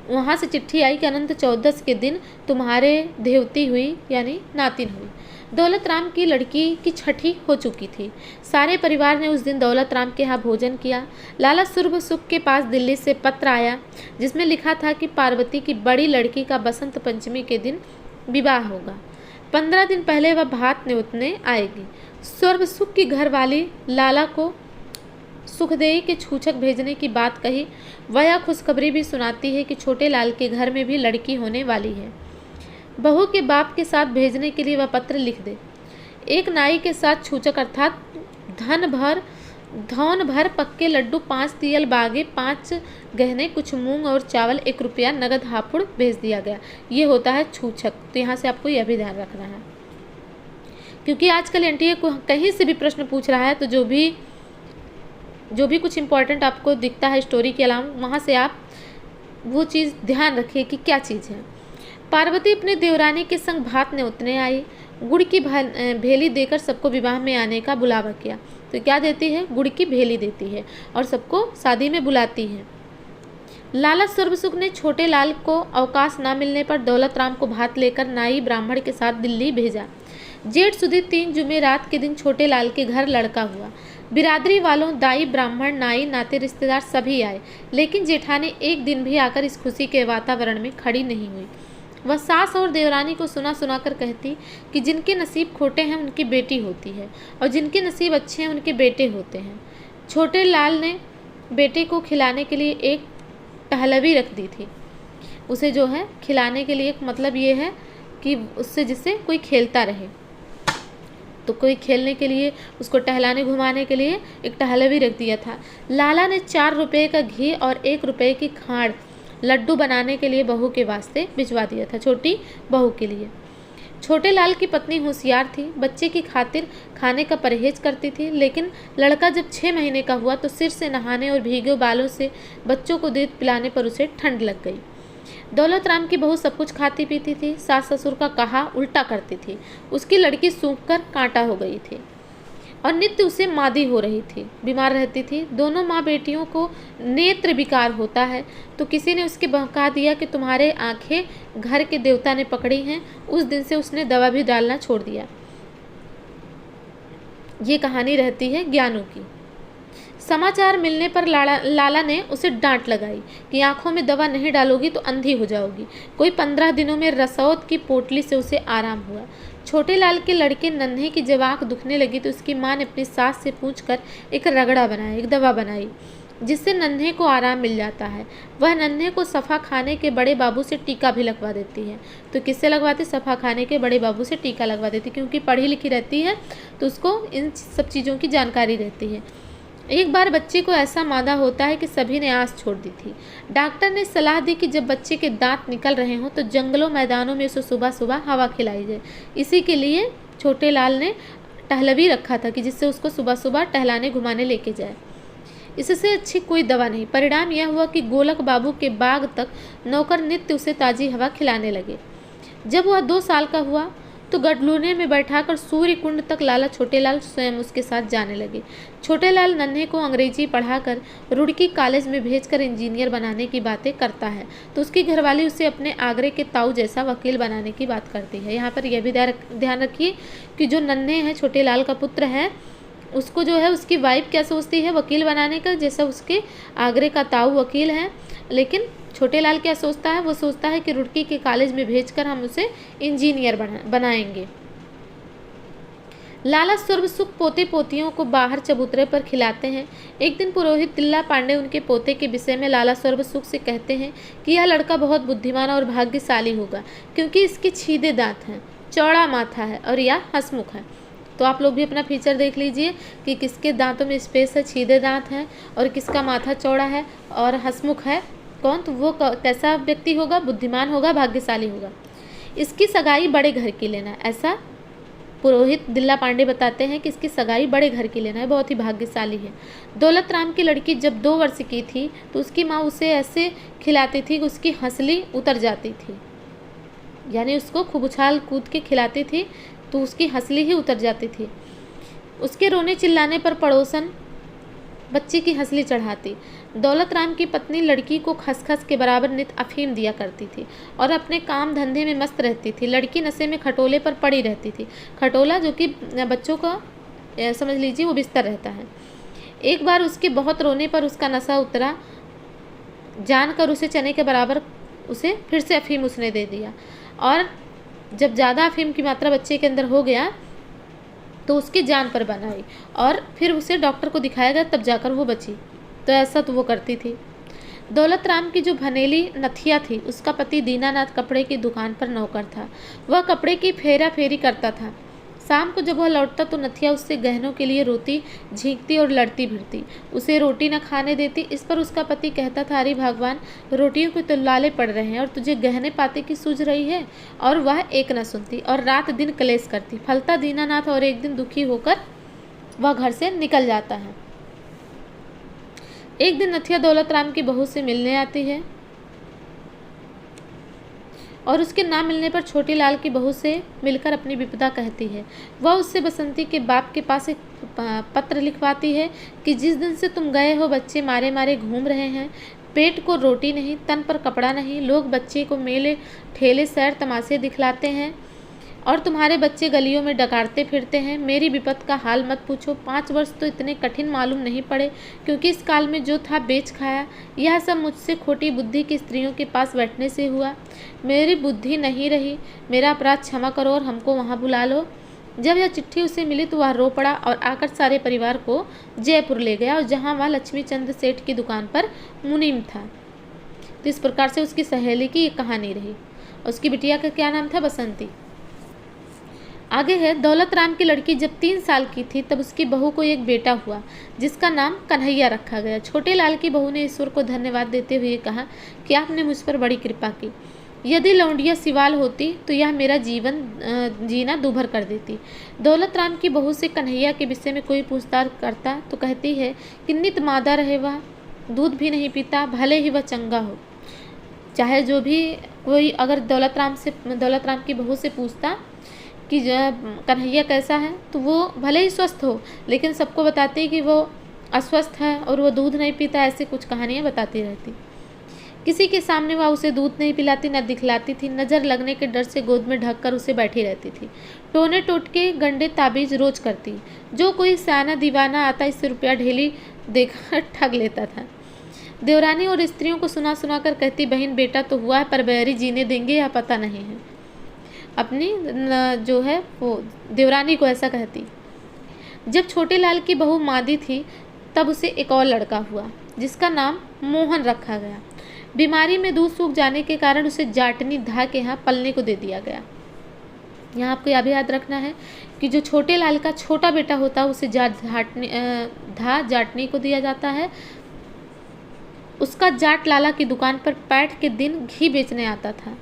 वहाँ से चिट्ठी आई कि अनंत 14 के दिन तुम्हारे देवती हुई, यानी नातिन हुई। दौलत राम की लड़की की छठी हो चुकी थी। सारे परिवार ने उस दिन दौलत राम के यहाँ भोजन किया। लाला सर्वसुख के पास दिल्ली से पत्र आया जिसमें लिखा था कि पार्वती की बड़ी लड़की का बसंत पंचमी के दिन विवाह होगा। 15 दिन पहले वह भात न्योतने आएगी। सर्वसुख की घरवाली लाला को सुखदेई के छूछक भेजने की बात कही। वह यह खुशखबरी भी सुनाती है कि छोटे लाल के घर में भी लड़की होने वाली है। बहू के बाप के साथ भेजने के लिए वह पत्र लिख दे। एक नाई के साथ छूछक अर्थात धौन भर पक्के लड्डू, 5 तियल बागे, 5 गहने, कुछ मूंग और चावल, 1 रुपया नगद हापुड़ भेज दिया गया। ये होता है छूछक। तो यहाँ से आपको यह भी ध्यान रखना है, क्योंकि आजकल एनटीए को कहीं से भी प्रश्न पूछ रहा है, तो जो भी कुछ इम्पोर्टेंट आपको दिखता है स्टोरी के अलावा, वहाँ से आप वो चीज़ ध्यान रखिए कि क्या चीज़ है। पार्वती अपने देवरानी के संग भात न्योतने आई। गुड़ की भेली देकर सबको विवाह में आने का बुलावा किया। तो क्या देती है, गुड़ की भेली देती है और सबको शादी में बुलाती है। लाला सर्वसुख ने छोटे लाल को अवकाश न मिलने पर दौलत राम को भात लेकर नाई ब्राह्मण के साथ दिल्ली भेजा। जेठ सुदी 3 जुमेरात के दिन छोटे लाल के घर लड़का हुआ। बिरादरी वालों, दाई, ब्राह्मण, नाई, नाते रिश्तेदार सभी आए, लेकिन जेठानी एक दिन भी आकर इस खुशी के वातावरण में खड़ी नहीं हुई। वह सास और देवरानी को सुना सुना कर कहती कि जिनके नसीब खोटे हैं उनकी बेटी होती है और जिनके नसीब अच्छे हैं उनके बेटे होते हैं। छोटे लाल ने बेटे को खिलाने के लिए एक टहलवी रख दी थी। उसे जो है खिलाने के लिए मतलब ये है कि उससे जिससे कोई खेलता रहे, तो कोई खेलने के लिए उसको टहलाने घुमाने के लिए एक टहलवी रख दिया था। लाला ने 4 रुपये का घी और 1 रुपये की खाड़ लड्डू बनाने के लिए बहू के वास्ते भिजवा दिया था, छोटी बहू के लिए। छोटे लाल की पत्नी होशियार थी, बच्चे की खातिर खाने का परहेज करती थी, लेकिन लड़का जब 6 महीने का हुआ तो सिर से नहाने और भीगे बालों से बच्चों को दूध पिलाने पर उसे ठंड लग गई। दौलत राम की बहू सब कुछ खाती पीती थी, सास ससुर का कहा उल्टा करती थी। उसकी लड़की सूख कर कांटा हो गई थी और नित्य उसे मादी हो रही थी, बीमार रहती थी। दोनों माँ बेटियों को नेत्र विकार होता है तो किसी ने उसके बहका दिया कि तुम्हारे आंखें घर के देवता ने पकड़ी हैं। उस दिन से उसने दवा भी डालना छोड़ दिया। ये कहानी रहती है ज्ञानू की। समाचार मिलने पर लाला ने उसे डांट लगाई कि आंखों में दवा नहीं डालोगी तो अंधी हो जाओगी। कोई 15 दिनों में रसौत की पोटली से उसे आराम हुआ। छोटे लाल के लड़के नन्हे की जब आँख दुखने लगी तो उसकी माँ ने अपनी सास से पूछकर एक रगड़ा बनाया, एक दवा बनाई जिससे नन्हे को आराम मिल जाता है। वह नन्हे को सफ़ा खाने के बड़े बाबू से टीका भी लगवा देती है। तो किससे लगवाती? सफ़ा खाने के बड़े बाबू से टीका लगवा देती, क्योंकि पढ़ी लिखी रहती है तो उसको इन सब चीज़ों की जानकारी रहती है। एक बार बच्चे को ऐसा मादा होता है कि सभी ने आस छोड़ दी थी। डॉक्टर ने सलाह दी कि जब बच्चे के दांत निकल रहे हों तो जंगलों मैदानों में उसे सुबह सुबह हवा खिलाई जाए। इसी के लिए छोटे लाल ने टहलवी रखा था कि जिससे उसको सुबह सुबह टहलाने घुमाने लेके जाए। इससे अच्छी कोई दवा नहीं। परिणाम यह हुआ कि गोलक बाबू के बाग तक नौकर नित्य उसे ताज़ी हवा खिलाने लगे। जब वह 2 साल का हुआ तो गडलूने में बैठाकर सूर्य कुंड तक लाला छोटे लाल स्वयं उसके साथ जाने लगे। छोटे लाल नन्हे को अंग्रेजी पढ़ाकर रुड़की कॉलेज में भेजकर इंजीनियर बनाने की बातें करता है तो उसकी घरवाली उसे अपने आगरे के ताऊ जैसा वकील बनाने की बात करती है। यहाँ पर यह भी ध्यान रखिए कि जो नन्हे हैं, छोटे लाल का पुत्र है, उसको जो है उसकी वाइफ क्या सोचती है वकील बनाने का, जैसा उसके आगरे का ताऊ वकील है। लेकिन छोटे लाल क्या सोचता है? वो सोचता है कि रुड़की के कॉलेज में भेजकर हम उसे इंजीनियर बनाएंगे। लाला सर्वसुख पोते पोतियों को बाहर चबूतरे पर खिलाते हैं। एक दिन पुरोहित तिल्ला पांडे उनके पोते के विषय में लाला सर्वसुख से कहते हैं कि यह लड़का बहुत बुद्धिमान और भाग्यशाली होगा, क्योंकि इसके छीदे दांत हैं, चौड़ा माथा है और यह हंसमुख है। तो आप लोग भी अपना फीचर देख लीजिए कि किसके दांतों में स्पेस है, छीदे दांत हैं, और किसका माथा चौड़ा है और हंसमुख है। कौन? तो वो कैसा व्यक्ति होगा? बुद्धिमान होगा, भाग्यशाली होगा। इसकी सगाई बड़े घर की लेना, ऐसा पुरोहित दिल्ला पांडे बताते हैं कि इसकी सगाई बड़े घर की लेना है, बहुत ही भाग्यशाली है। दौलत राम की लड़की जब 2 वर्ष की थी तो उसकी माँ उसे ऐसे खिलाती थी कि उसकी हंसली उतर जाती थी, यानी उसको खूब उछाल कूद के खिलाती थी तो उसकी हंसली ही उतर जाती थी। उसके रोने चिल्लाने पर पड़ोसन बच्चे की हंसली चढ़ाती। दौलत राम की पत्नी लड़की को खसखस के बराबर नित अफीम दिया करती थी और अपने काम धंधे में मस्त रहती थी। लड़की नशे में खटोले पर पड़ी रहती थी। खटोला जो कि बच्चों का समझ लीजिए वो बिस्तर रहता है। एक बार उसके बहुत रोने पर उसका नशा उतरा, जानकर उसे चने के बराबर उसे फिर से अफीम उसने दे दिया, और जब ज़्यादा अफीम की मात्रा बच्चे के अंदर हो गया तो उसकी जान पर बन आई और फिर उसे डॉक्टर को दिखाया गया, तब जाकर वो बची। तो ऐसा तो वो करती थी। दौलत राम की जो भनेली नथिया थी, उसका पति दीनानाथ कपड़े की दुकान पर नौकर था। वह कपड़े की फेरा फेरी करता था। शाम को जब वह लौटता तो नथिया उससे गहनों के लिए रोती, झींकती और लड़ती भिड़ती। उसे रोटी न खाने देती। इस पर उसका पति कहता था, अरे भगवान, रोटियों के तो लाले पड़ रहे हैं और तुझे गहने पाते की सूझ रही है। और वह एक न सुनती और रात दिन क्लेश करती। फलता दीनानाथ और एक दिन दुखी होकर वह घर से निकल जाता है। एक दिन नथिया दौलत राम की बहू से मिलने आती है और उसके ना मिलने पर छोटे लाल की बहू से मिलकर अपनी विपदा कहती है। वह उससे बसंती के बाप के पास एक पत्र लिखवाती है कि जिस दिन से तुम गए हो बच्चे मारे मारे घूम रहे हैं, पेट को रोटी नहीं, तन पर कपड़ा नहीं, लोग बच्चे को मेले ठेले सैर तमाशे दिखलाते हैं और तुम्हारे बच्चे गलियों में डकारते फिरते हैं। मेरी विपत का हाल मत पूछो। 5 वर्ष तो इतने कठिन मालूम नहीं पड़े, क्योंकि इस काल में जो था बेच खाया। यह सब मुझसे खोटी बुद्धि की स्त्रियों के पास बैठने से हुआ। मेरी बुद्धि नहीं रही, मेरा अपराध क्षमा करो और हमको वहाँ बुला लो। जब यह चिट्ठी उसे मिली तो वह रो पड़ा और आकर सारे परिवार को जयपुर ले गया, और जहाँ वह लक्ष्मीचंद सेठ की दुकान पर मुनीम था। तो इस प्रकार से उसकी सहेली की एक कहानी रही। उसकी बिटिया का क्या नाम था? बसंती। आगे है, दौलत राम की लड़की जब 3 साल की थी तब उसकी बहू को एक बेटा हुआ जिसका नाम कन्हैया रखा गया। छोटे लाल की बहू ने ईश्वर को धन्यवाद देते हुए कहा कि आपने मुझ पर बड़ी कृपा की। यदि लौंडिया सिवाल होती तो यह मेरा जीवन जीना दूभर कर देती। दौलत राम की बहू से कन्हैया के विषय में कोई पूछताछ करता तो कहती है कि नित मादा रहे, वह दूध भी नहीं पीता, भले ही वह चंगा हो। चाहे जो भी कोई अगर दौलत राम की बहू से पूछता कि कन्हैया कैसा है, तो वो भले ही स्वस्थ हो, लेकिन सबको बताती कि वो अस्वस्थ है और वो दूध नहीं पीता, ऐसे कुछ कहानियाँ बताती रहती। किसी के सामने वह उसे दूध नहीं पिलाती, न दिखलाती थी। नज़र लगने के डर से गोद में ढककर उसे बैठी रहती थी। टोने टोटके गंडे ताबीज रोज करती। जो कोई सियाना दीवाना आता इससे रुपया ढेली देकर ठग लेता था। देवरानी और स्त्रियों को सुना सुना कर कहती, बहन बेटा तो हुआ है, पर बैरी जीने देंगे या पता नहीं है। अपनी जो है वो देवरानी को ऐसा कहती। जब छोटे लाल की बहू मादी थी तब उसे एक और लड़का हुआ, जिसका नाम मोहन रखा गया। बीमारी में दूध सूख जाने के कारण उसे जाटनी धा के यहाँ पलने को दे दिया गया। यहाँ आपको यह भी याद रखना है कि जो छोटे लाल का छोटा बेटा होता है उसे जाटनी को दिया जाता है। उसका जाट लाला की दुकान पर पैठ के दिन घी बेचने आता था।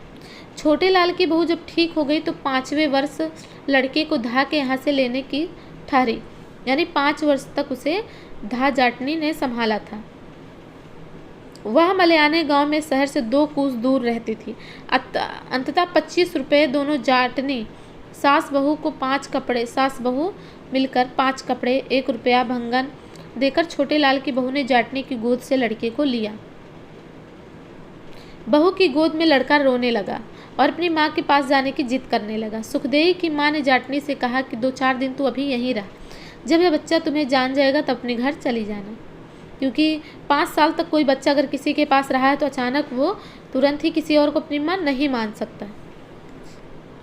छोटे लाल की बहू जब ठीक हो गई तो 5वें वर्ष लड़के को धा के यहाँ से लेने की ठहरी, यानी 5 वर्ष तक उसे धा जाटनी ने संभाला था। वह मलयाने गांव में शहर से 2 कोस दूर रहती थी। अंततः 25 रुपये दोनों जाटनी सास बहू को 5 कपड़े, सास बहू मिलकर 5 कपड़े, 1 रुपया भंगन देकर छोटे लाल की बहू ने जाटनी की गोद से लड़के को लिया। बहू की गोद में लड़का रोने लगा और अपनी माँ के पास जाने की जिद करने लगा। सुखदेई की माँ ने जाटनी से कहा कि 2-4 दिन तू अभी यहीं रह, जब यह बच्चा तुम्हें जान जाएगा तब अपने घर चली जाना। क्योंकि 5 साल तक कोई बच्चा अगर किसी के पास रहा है तो अचानक वो तुरंत ही किसी और को अपनी माँ नहीं मान सकता।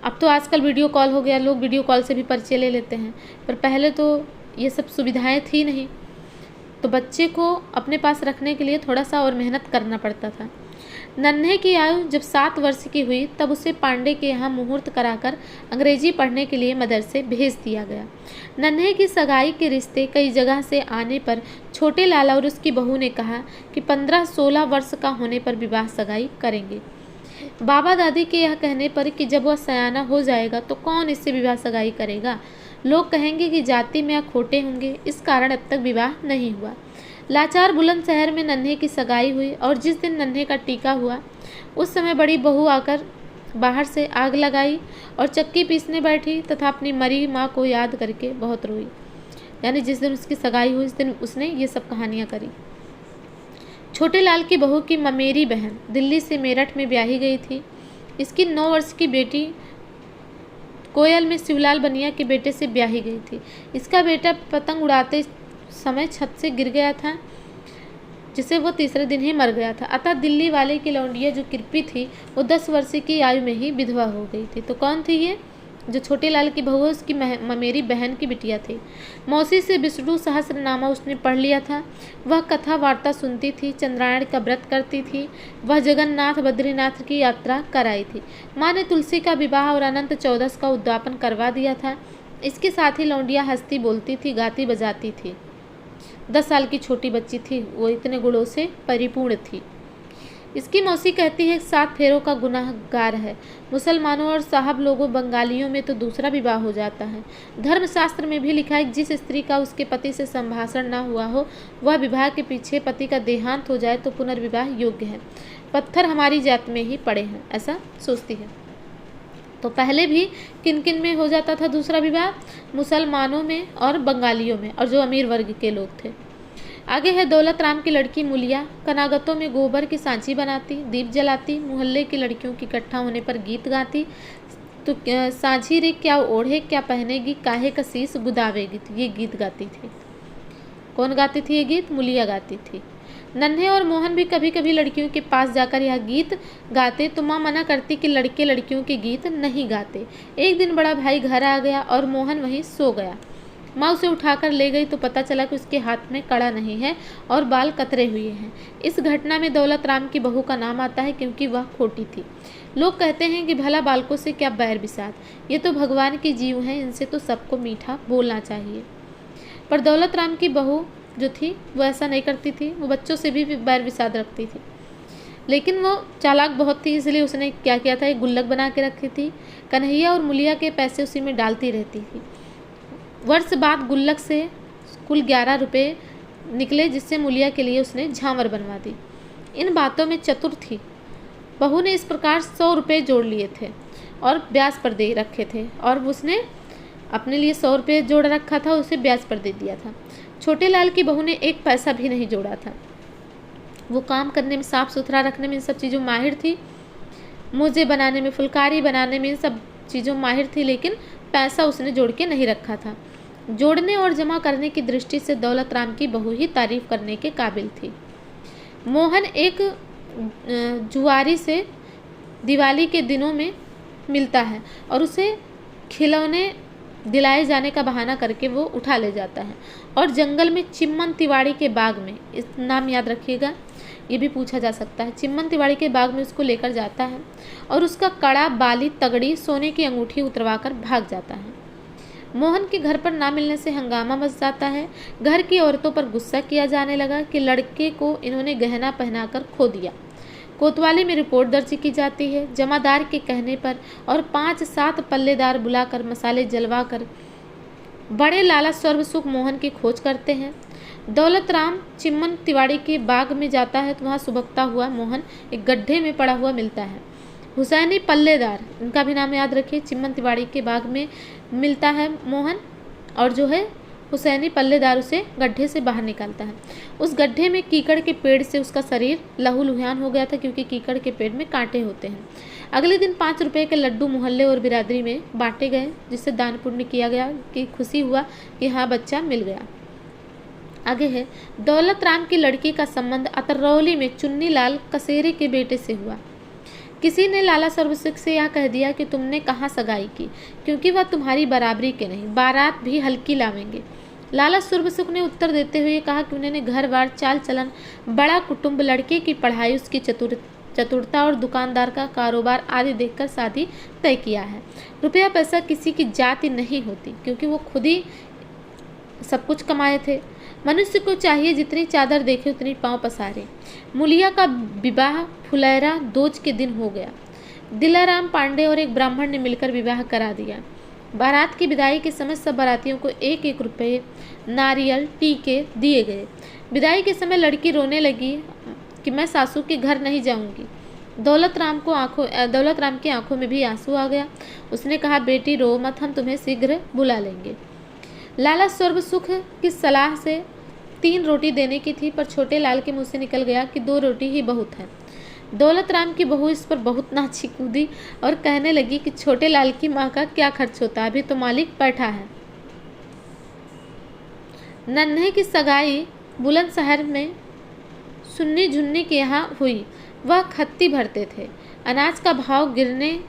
अब तो आजकल वीडियो कॉल हो गया, लोग वीडियो कॉल से भी परिचय ले लेते हैं, पर पहले तो ये सब सुविधाएं थी नहीं, तो बच्चे को अपने पास रखने के लिए थोड़ा सा और मेहनत करना पड़ता था। नन्हे की आयु जब 7 वर्ष की हुई तब उसे पांडे के यहाँ मुहूर्त कराकर अंग्रेजी पढ़ने के लिए मदरसे भेज दिया गया। नन्हे की सगाई के रिश्ते कई जगह से आने पर छोटे लाला और उसकी बहू ने कहा कि 15-16 वर्ष का होने पर विवाह सगाई करेंगे। बाबा दादी के यह कहने पर कि जब वह सयाना हो जाएगा तो कौन इससे विवाह सगाई करेगा, लोग कहेंगे कि जाति में या खोटे होंगे, इस कारण अब तक विवाह नहीं हुआ। लाचार बुलंदशहर में नन्हे की सगाई हुई और जिस दिन नन्हे का टीका हुआ उस समय बड़ी बहू आकर बाहर से आग लगाई और चक्की पीसने बैठी तथा अपनी मरी माँ को याद करके बहुत रोई। यानी जिस दिन उसकी सगाई हुई उस दिन उसने ये सब कहानियाँ करी। छोटे लाल की बहू की ममेरी बहन दिल्ली से मेरठ में ब्याही गई थी। इसकी 9 वर्ष की बेटी कोयल में शिवलाल बनिया के बेटे से ब्याही गई थी। इसका बेटा पतंग उड़ाते समय छत से गिर गया था, जिसे वो तीसरे दिन ही मर गया था। अतः दिल्ली वाले की लौंडिया जो कृपी थी वो 10 वर्ष की आयु में ही विधवा हो गई थी। तो कौन थी ये? जो छोटे लाल की बहू है उसकी ममेरी बहन की बिटिया थी। मौसी से विष्णु सहस्रनामा उसने पढ़ लिया था। वह कथा वार्ता सुनती थी, चंद्रायण का व्रत करती थी। वह जगन्नाथ बद्रीनाथ की यात्रा कराई थी। माँ ने तुलसी का विवाह और अनंत चौदस का उद्यापन करवा दिया था। इसके साथ ही लौंडिया हंसती बोलती थी, गाती बजाती थी। 10 साल की छोटी बच्ची थी, वो इतने गुणों से परिपूर्ण थी। इसकी मौसी कहती है 7 फेरों का गुनाहगार है। मुसलमानों और साहब लोगों बंगालियों में तो दूसरा विवाह हो जाता है। धर्मशास्त्र में भी लिखा है जिस स्त्री का उसके पति से संभाषण न हुआ हो वह विवाह के पीछे पति का देहांत हो जाए तो पुनर्विवाह योग्य है। पत्थर हमारी जात में ही पड़े हैं, ऐसा सोचती है। तो पहले भी किन किन में हो जाता था दूसरा विवाह? मुसलमानों में और बंगालियों में, और जो अमीर वर्ग के लोग थे। आगे है दौलत राम की लड़की मुलिया। कनागतों में गोबर की सांची बनाती, दीप जलाती, मोहल्ले की लड़कियों की इकट्ठा होने पर गीत गाती। तो साझी रे क्या ओढ़े क्या पहनेगी, काहे का शीश गुदावेगी, ये गीत गाती थी। कौन गाती थी ये गीत? मुलिया गाती थी। नन्हे और मोहन भी कभी कभी लड़कियों के पास जाकर यह गीत गाते तो माँ मना करती कि लड़के लड़कियों के गीत नहीं गाते। एक दिन बड़ा भाई घर आ गया और मोहन वहीं सो गया। माँ उसे उठाकर ले गई तो पता चला कि उसके हाथ में कड़ा नहीं है और बाल कतरे हुए हैं। इस घटना में दौलत राम की बहू का नाम आता है क्योंकि वह खोटी थी। लोग कहते हैं कि भला बालकों से क्या बैर बिसात, ये तो भगवान के जीव हैं, इनसे तो सबको मीठा बोलना चाहिए। पर दौलत राम की बहू जो थी वो ऐसा नहीं करती थी, वो बच्चों से भी बैर विसाद रखती थी। लेकिन वो चालाक बहुत थी, इसलिए उसने क्या किया था, एक गुल्लक बना के रखी थी। कन्हैया और मुलिया के पैसे उसी में डालती रहती थी। वर्ष बाद गुल्लक से कुल 11 रुपये निकले, जिससे मुलिया के लिए उसने झांवर बनवा दी। इन बातों में चतुर थी बहू ने इस प्रकार 100 रुपये जोड़ लिए थे और ब्याज पर दे रखे थे, और उसने अपने लिए 100 रुपये जोड़ रखा था, उसे ब्याज पर दे दिया था। छोटे लाल की बहू ने एक पैसा भी नहीं जोड़ा था। वो काम करने में, साफ़ सुथरा रखने में, इन सब चीज़ों माहिर थी। मोजे बनाने में, फुलकारी बनाने में, इन सब चीज़ों माहिर थी, लेकिन पैसा उसने जोड़ के नहीं रखा था। जोड़ने और जमा करने की दृष्टि से दौलत राम की बहू ही तारीफ करने के काबिल थी। मोहन एक जुआरी से दिवाली के दिनों में मिलता है और उसे खिलौने दिलाए जाने का बहाना करके वो उठा ले जाता है और जंगल में चिम्मन तिवाड़ी के बाग में, इस नाम याद रखिएगा, ये भी पूछा जा सकता है, चिम्मन तिवाड़ी के बाग में उसको लेकर जाता है और उसका कड़ा, बाली, तगड़ी, सोने की अंगूठी उतरवा कर भाग जाता है। मोहन के घर पर ना मिलने से हंगामा मच जाता है। घर की औरतों पर गुस्सा किया जाने लगा कि लड़के को इन्होंने गहना पहनाकर खो दिया। कोतवाली में रिपोर्ट दर्ज की जाती है। जमादार के कहने पर और 5-7 पल्लेदार बुलाकर मसाले जलवा कर बड़े लाला सर्वसुख मोहन की खोज करते हैं। दौलत राम चिम्मन तिवाड़ी के बाग में जाता है तो वहाँ सुबकता हुआ मोहन एक गड्ढे में पड़ा हुआ मिलता है। हुसैनी पल्लेदार, इनका भी नाम याद रखिए, चिम्मन तिवाड़ी के बाग में मिलता है मोहन, और जो है हुसैनी पल्लेदार उसे गड्ढे से बाहर निकालता है। उस गड्ढे में कीकड़ के पेड़ से उसका शरीर लहूलुहान हो गया था, क्योंकि कीकड़ के पेड़ में कांटे होते हैं। अगले दिन 5 रुपये के लड्डू मोहल्ले और बिरादरी में बांटे गए, जिससे दान पुण्य किया गया, कि खुशी हुआ कि हाँ बच्चा मिल गया। आगे है, दौलत राम की लड़की का संबंध अतरौली में चुन्नी लाल कसेरे के बेटे से हुआ। किसी ने लाला सर्वसुख से यह कह दिया कि तुमने कहाँ सगाई की, क्योंकि वह तुम्हारी बराबरी के नहीं, बारात भी हल्की लावेंगे। लाला सर्वसुख ने उत्तर देते हुए कहा कि उन्होंने घर बार, चाल चलन, बड़ा कुटुंब, लड़के की पढ़ाई, उसकी चतुरता और दुकानदार का कारोबार आदि देखकर शादी तय किया है। रुपया पैसा किसी की जाति नहीं होती, क्योंकि वो खुद ही सब कुछ कमाए थे। मनुष्य को चाहिए जितनी चादर देखे उतनी पांव पसारे। मुलिया का विवाह फुलैरा दोज के दिन हो गया। दिलाराम पांडे और एक ब्राह्मण ने मिलकर विवाह करा दिया। बारात की विदाई के समय सब बारातियों को 1-1 रुपये, नारियल, टीके दिए गए। विदाई के समय लड़की रोने लगी कि मैं सासू के घर नहीं जाऊंगी। दौलत राम की आंखों में भी आंसू आ गया। उसने कहा, बेटी रो मत, हम तुम्हें शीघ्र बुला लेंगे। लाला सर्वसुख की सलाह से 3 रोटी देने की थी, पर छोटे लाल के मुंह से निकल गया कि 2 रोटी ही बहुत है। दौलत राम की बहू इस पर बहुत नाची कूदी और कहने लगी कि छोटे लाल की माँ का क्या खर्च होता है, अभी तो मालिक बैठा है। नन्हे की सगाई बुलंदशहर में सुन्नी झुन्नी के यहाँ हुई। वह खत्ती भरते थे। अनाज का भाव गिरने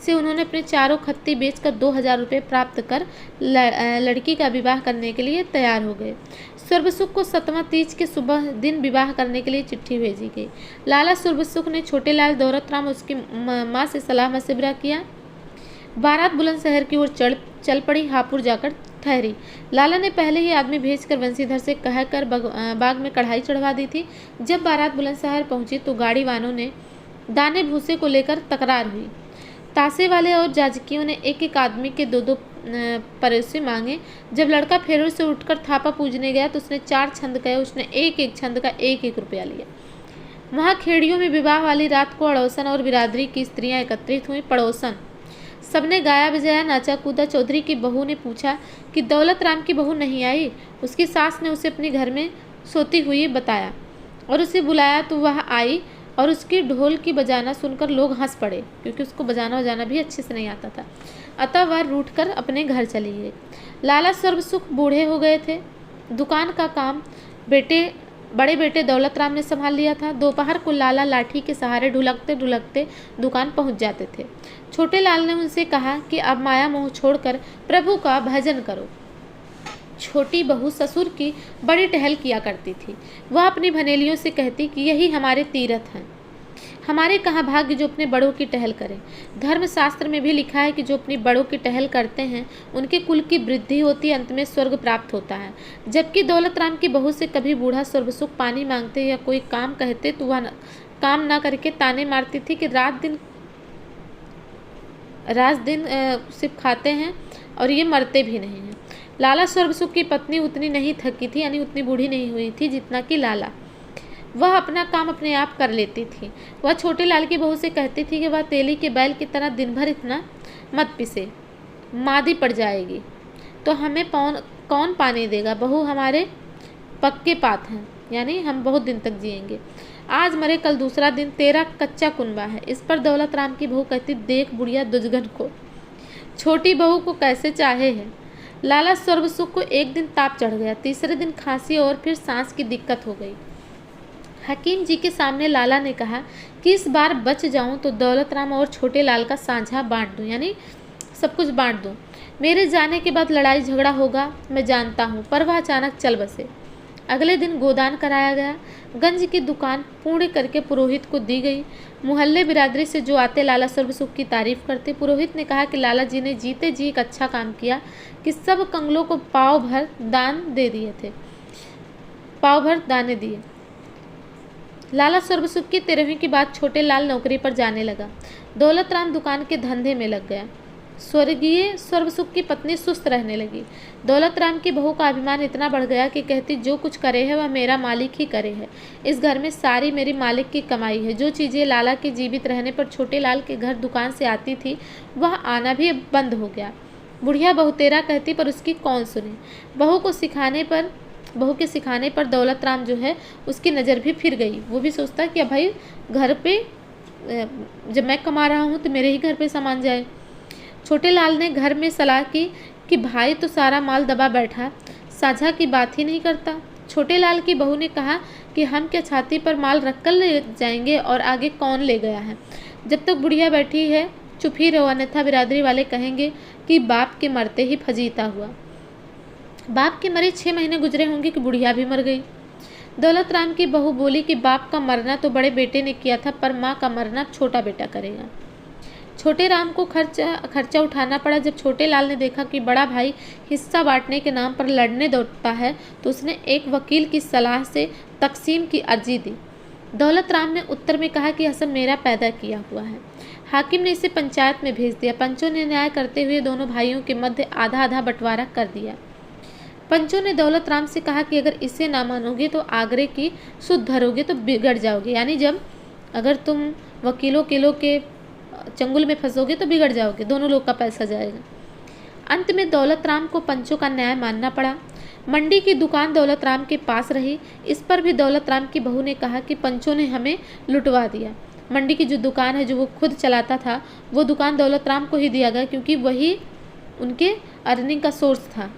से उन्होंने अपने चारों खत्ती बेचकर 2000 रुपये प्राप्त कर लड़की का विवाह करने के लिए तैयार हो गए। सर्वसुख को 7वां तीज के सुबह दिन विवाह करने के लिए चिट्ठी भेजी गई। लाला सर्वसुख ने छोटे लाल, दौलत राम, उसकी माँ से सलाह मशविरा किया। बारात बुलंदशहर की ओर चल पड़ी। हापुड़ जाकर ठहरी। लाला ने पहले ही आदमी भेजकर बंसीधर से कहकर बाग में कढ़ाई चढ़वा दी थी। जब बारात बुलंदशहर पहुंची तो गाड़ी वालों ने दाने भूसे को लेकर तकरार हुई। ताशे वाले और जाजकियों ने एक आदमी के 2 परोसे मांगे। जब लड़का फेरों से उठकर थापा पूजने गया तो उसने 4 छंद कहे। उसने एक छंद का 1-1 रुपया लिया। वहाँ खेड़ियों में विवाह वाली रात को अड़ोसन और बिरादरी की स्त्रियां एकत्रित हुई। पड़ोसन सबने गाया बजाया, नाचा कूदा। चौधरी की बहू ने पूछा कि दौलत राम की बहू नहीं आई। उसकी सास ने उसे अपने घर में सोती हुई बताया और उसे बुलाया तो वह आई और उसकी ढोल की बजाना सुनकर लोग हंस पड़े, क्योंकि उसको बजाना भी अच्छे से नहीं आता था। अतः वह रूठकर अपने घर चली गई। लाला सर्वसुख बूढ़े हो गए थे। दुकान का काम बड़े बेटे दौलत राम ने संभाल लिया था। दोपहर को लाला लाठी के सहारे ढुलकते ढुलकते दुकान पहुंच जाते थे। छोटे लाल ने उनसे कहा कि अब माया मोह छोड़कर प्रभु का भजन करो। छोटी बहू ससुर की बड़ी टहल किया करती थी। वह अपनी भनेलियों से कहती कि यही हमारे तीर्थ हैं। हमारे कहाँ भाग्य जो अपने बड़ों की टहल करें। धर्मशास्त्र में भी लिखा है कि जो अपनी बड़ों की टहल करते हैं उनके कुल की वृद्धि होती है, अंत में स्वर्ग प्राप्त होता है। जबकि दौलत राम की बहू से कभी बूढ़ा सर्वसुख पानी मांगते या कोई काम कहते तो वह काम ना करके ताने मारती थी कि रात दिन सिर्फ खाते हैं और ये मरते भी नहीं हैं। लाला सर्वसुख की पत्नी उतनी नहीं थकी थी, यानी उतनी बूढ़ी नहीं हुई थी जितना कि लाला। वह अपना काम अपने आप कर लेती थी। वह छोटे लाल की बहू से कहती थी कि वह तेली के बैल की तरह दिन भर इतना मत पिसे, मादी पड़ जाएगी तो हमें कौन पानी देगा। बहू हमारे पक्के पात हैं, यानी हम बहुत दिन तक जिएंगे। आज मरे कल दूसरा दिन, तेरा कच्चा कुनबा है। इस पर दौलत राम की बहू कहती, देख बुढ़िया दुजगन को, छोटी बहू को कैसे चाहे है। लाला सर्वसुख को एक दिन ताप चढ़ गया, तीसरे दिन खांसी और फिर सांस की दिक्कत हो गई। हकीम जी के सामने लाला ने कहा कि इस बार बच जाऊं तो दौलत राम और छोटे लाल का साझा बांट दूं, यानी सब कुछ बांट दूं। मेरे जाने के बाद लड़ाई झगड़ा होगा, मैं जानता हूं। पर वह अचानक चल बसे। अगले दिन गोदान कराया गया। गंज की दुकान पूर्ण करके पुरोहित को दी गई। मोहल्ले बिरादरी से जो आते लाला सर्वसुख की तारीफ करते। पुरोहित ने कहा कि लाला जी ने जीते जी एक अच्छा काम किया कि सब कंगलों को पाव भर दाने दिए। लाला सर्वसुख की 13वीं की बात छोटे लाल नौकरी पर जाने लगा। दौलत राम दुकान के धंधे में लग गया। स्वर्गीय सर्वसुख की पत्नी सुस्त रहने लगी। दौलत राम की बहू का अभिमान इतना बढ़ गया कि कहती, जो कुछ करे है वह मेरा मालिक ही करे है। इस घर में सारी मेरी मालिक की कमाई है। जो चीज़ें लाला के जीवित रहने पर छोटे लाल के घर दुकान से आती थी वह आना भी बंद हो गया। बुढ़िया बहू तेरा कहती पर उसकी कौन सुने। बहू के सिखाने पर दौलत राम जो है उसकी नज़र भी फिर गई। वो भी सोचता कि अब भाई घर पे जब मैं कमा रहा हूँ तो मेरे ही घर पे सामान जाए। छोटे लाल ने घर में सलाह की कि भाई तो सारा माल दबा बैठा, साझा की बात ही नहीं करता। छोटे लाल की बहू ने कहा कि हम क्या छाती पर माल रख कर ले जाएंगे और आगे कौन ले गया है। जब तक बुढ़िया बैठी है चुप ही रहो, अन्यथा बिरादरी वाले कहेंगे कि बाप के मरते ही फजीता हुआ। बाप के मरे 6 महीने गुजरे होंगे कि बुढ़िया भी मर गई। दौलत राम की बहू बोली कि बाप का मरना तो बड़े बेटे ने किया था, पर माँ का मरना छोटा बेटा करेगा। छोटे राम को खर्चा उठाना पड़ा। जब छोटे लाल ने देखा कि बड़ा भाई हिस्सा बांटने के नाम पर लड़ने दौड़ता है तो उसने एक वकील की सलाह से तकसीम की अर्जी दी। दौलत राम ने उत्तर में कहा कि यह सब मेरा पैदा किया हुआ है। हाकिम ने इसे पंचायत में भेज दिया। पंचों ने न्याय करते हुए दोनों भाइयों के मध्य आधा आधा बंटवारा कर दिया। पंचों ने दौलत राम से कहा कि अगर इसे ना मानोगे तो आगरे की सुध धरोगे तो बिगड़ जाओगे, यानी अगर तुम वकीलों के चंगुल में फंसोगे तो बिगड़ जाओगे, दोनों लोग का पैसा जाएगा। अंत में दौलत राम को पंचों का न्याय मानना पड़ा। मंडी की दुकान दौलत राम के पास रही। इस पर भी दौलत राम की बहू ने कहा कि पंचों ने हमें लुटवा दिया। मंडी की जो दुकान है जो वो खुद चलाता था वो दुकान दौलत राम को ही दिया गया, क्योंकि वही उनके अर्निंग का सोर्स था।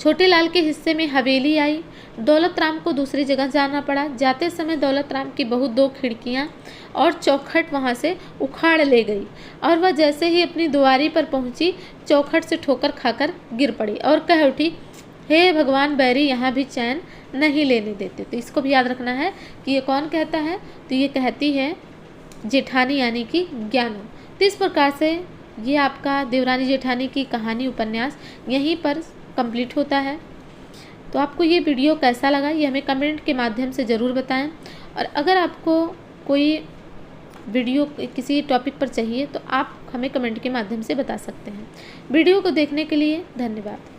छोटे लाल के हिस्से में हवेली आई। दौलत राम को दूसरी जगह जाना पड़ा। जाते समय दौलत राम की बहू 2 खिड़कियां और चौखट वहां से उखाड़ ले गई और वह जैसे ही अपनी दुआरी पर पहुंची चौखट से ठोकर खाकर गिर पड़ी और कह उठी, हे भगवान, बैरी यहाँ भी चैन नहीं लेने देते। तो इसको भी याद रखना है कि ये कौन कहता है, तो ये कहती है जेठानी यानी कि ज्ञानू। तो इस प्रकार से ये आपका देवरानी जेठानी की कहानी उपन्यास यहीं पर कंप्लीट होता है। तो आपको ये वीडियो कैसा लगा ये हमें कमेंट के माध्यम से ज़रूर बताएं। और अगर आपको कोई वीडियो किसी टॉपिक पर चाहिए तो आप हमें कमेंट के माध्यम से बता सकते हैं। वीडियो को देखने के लिए धन्यवाद।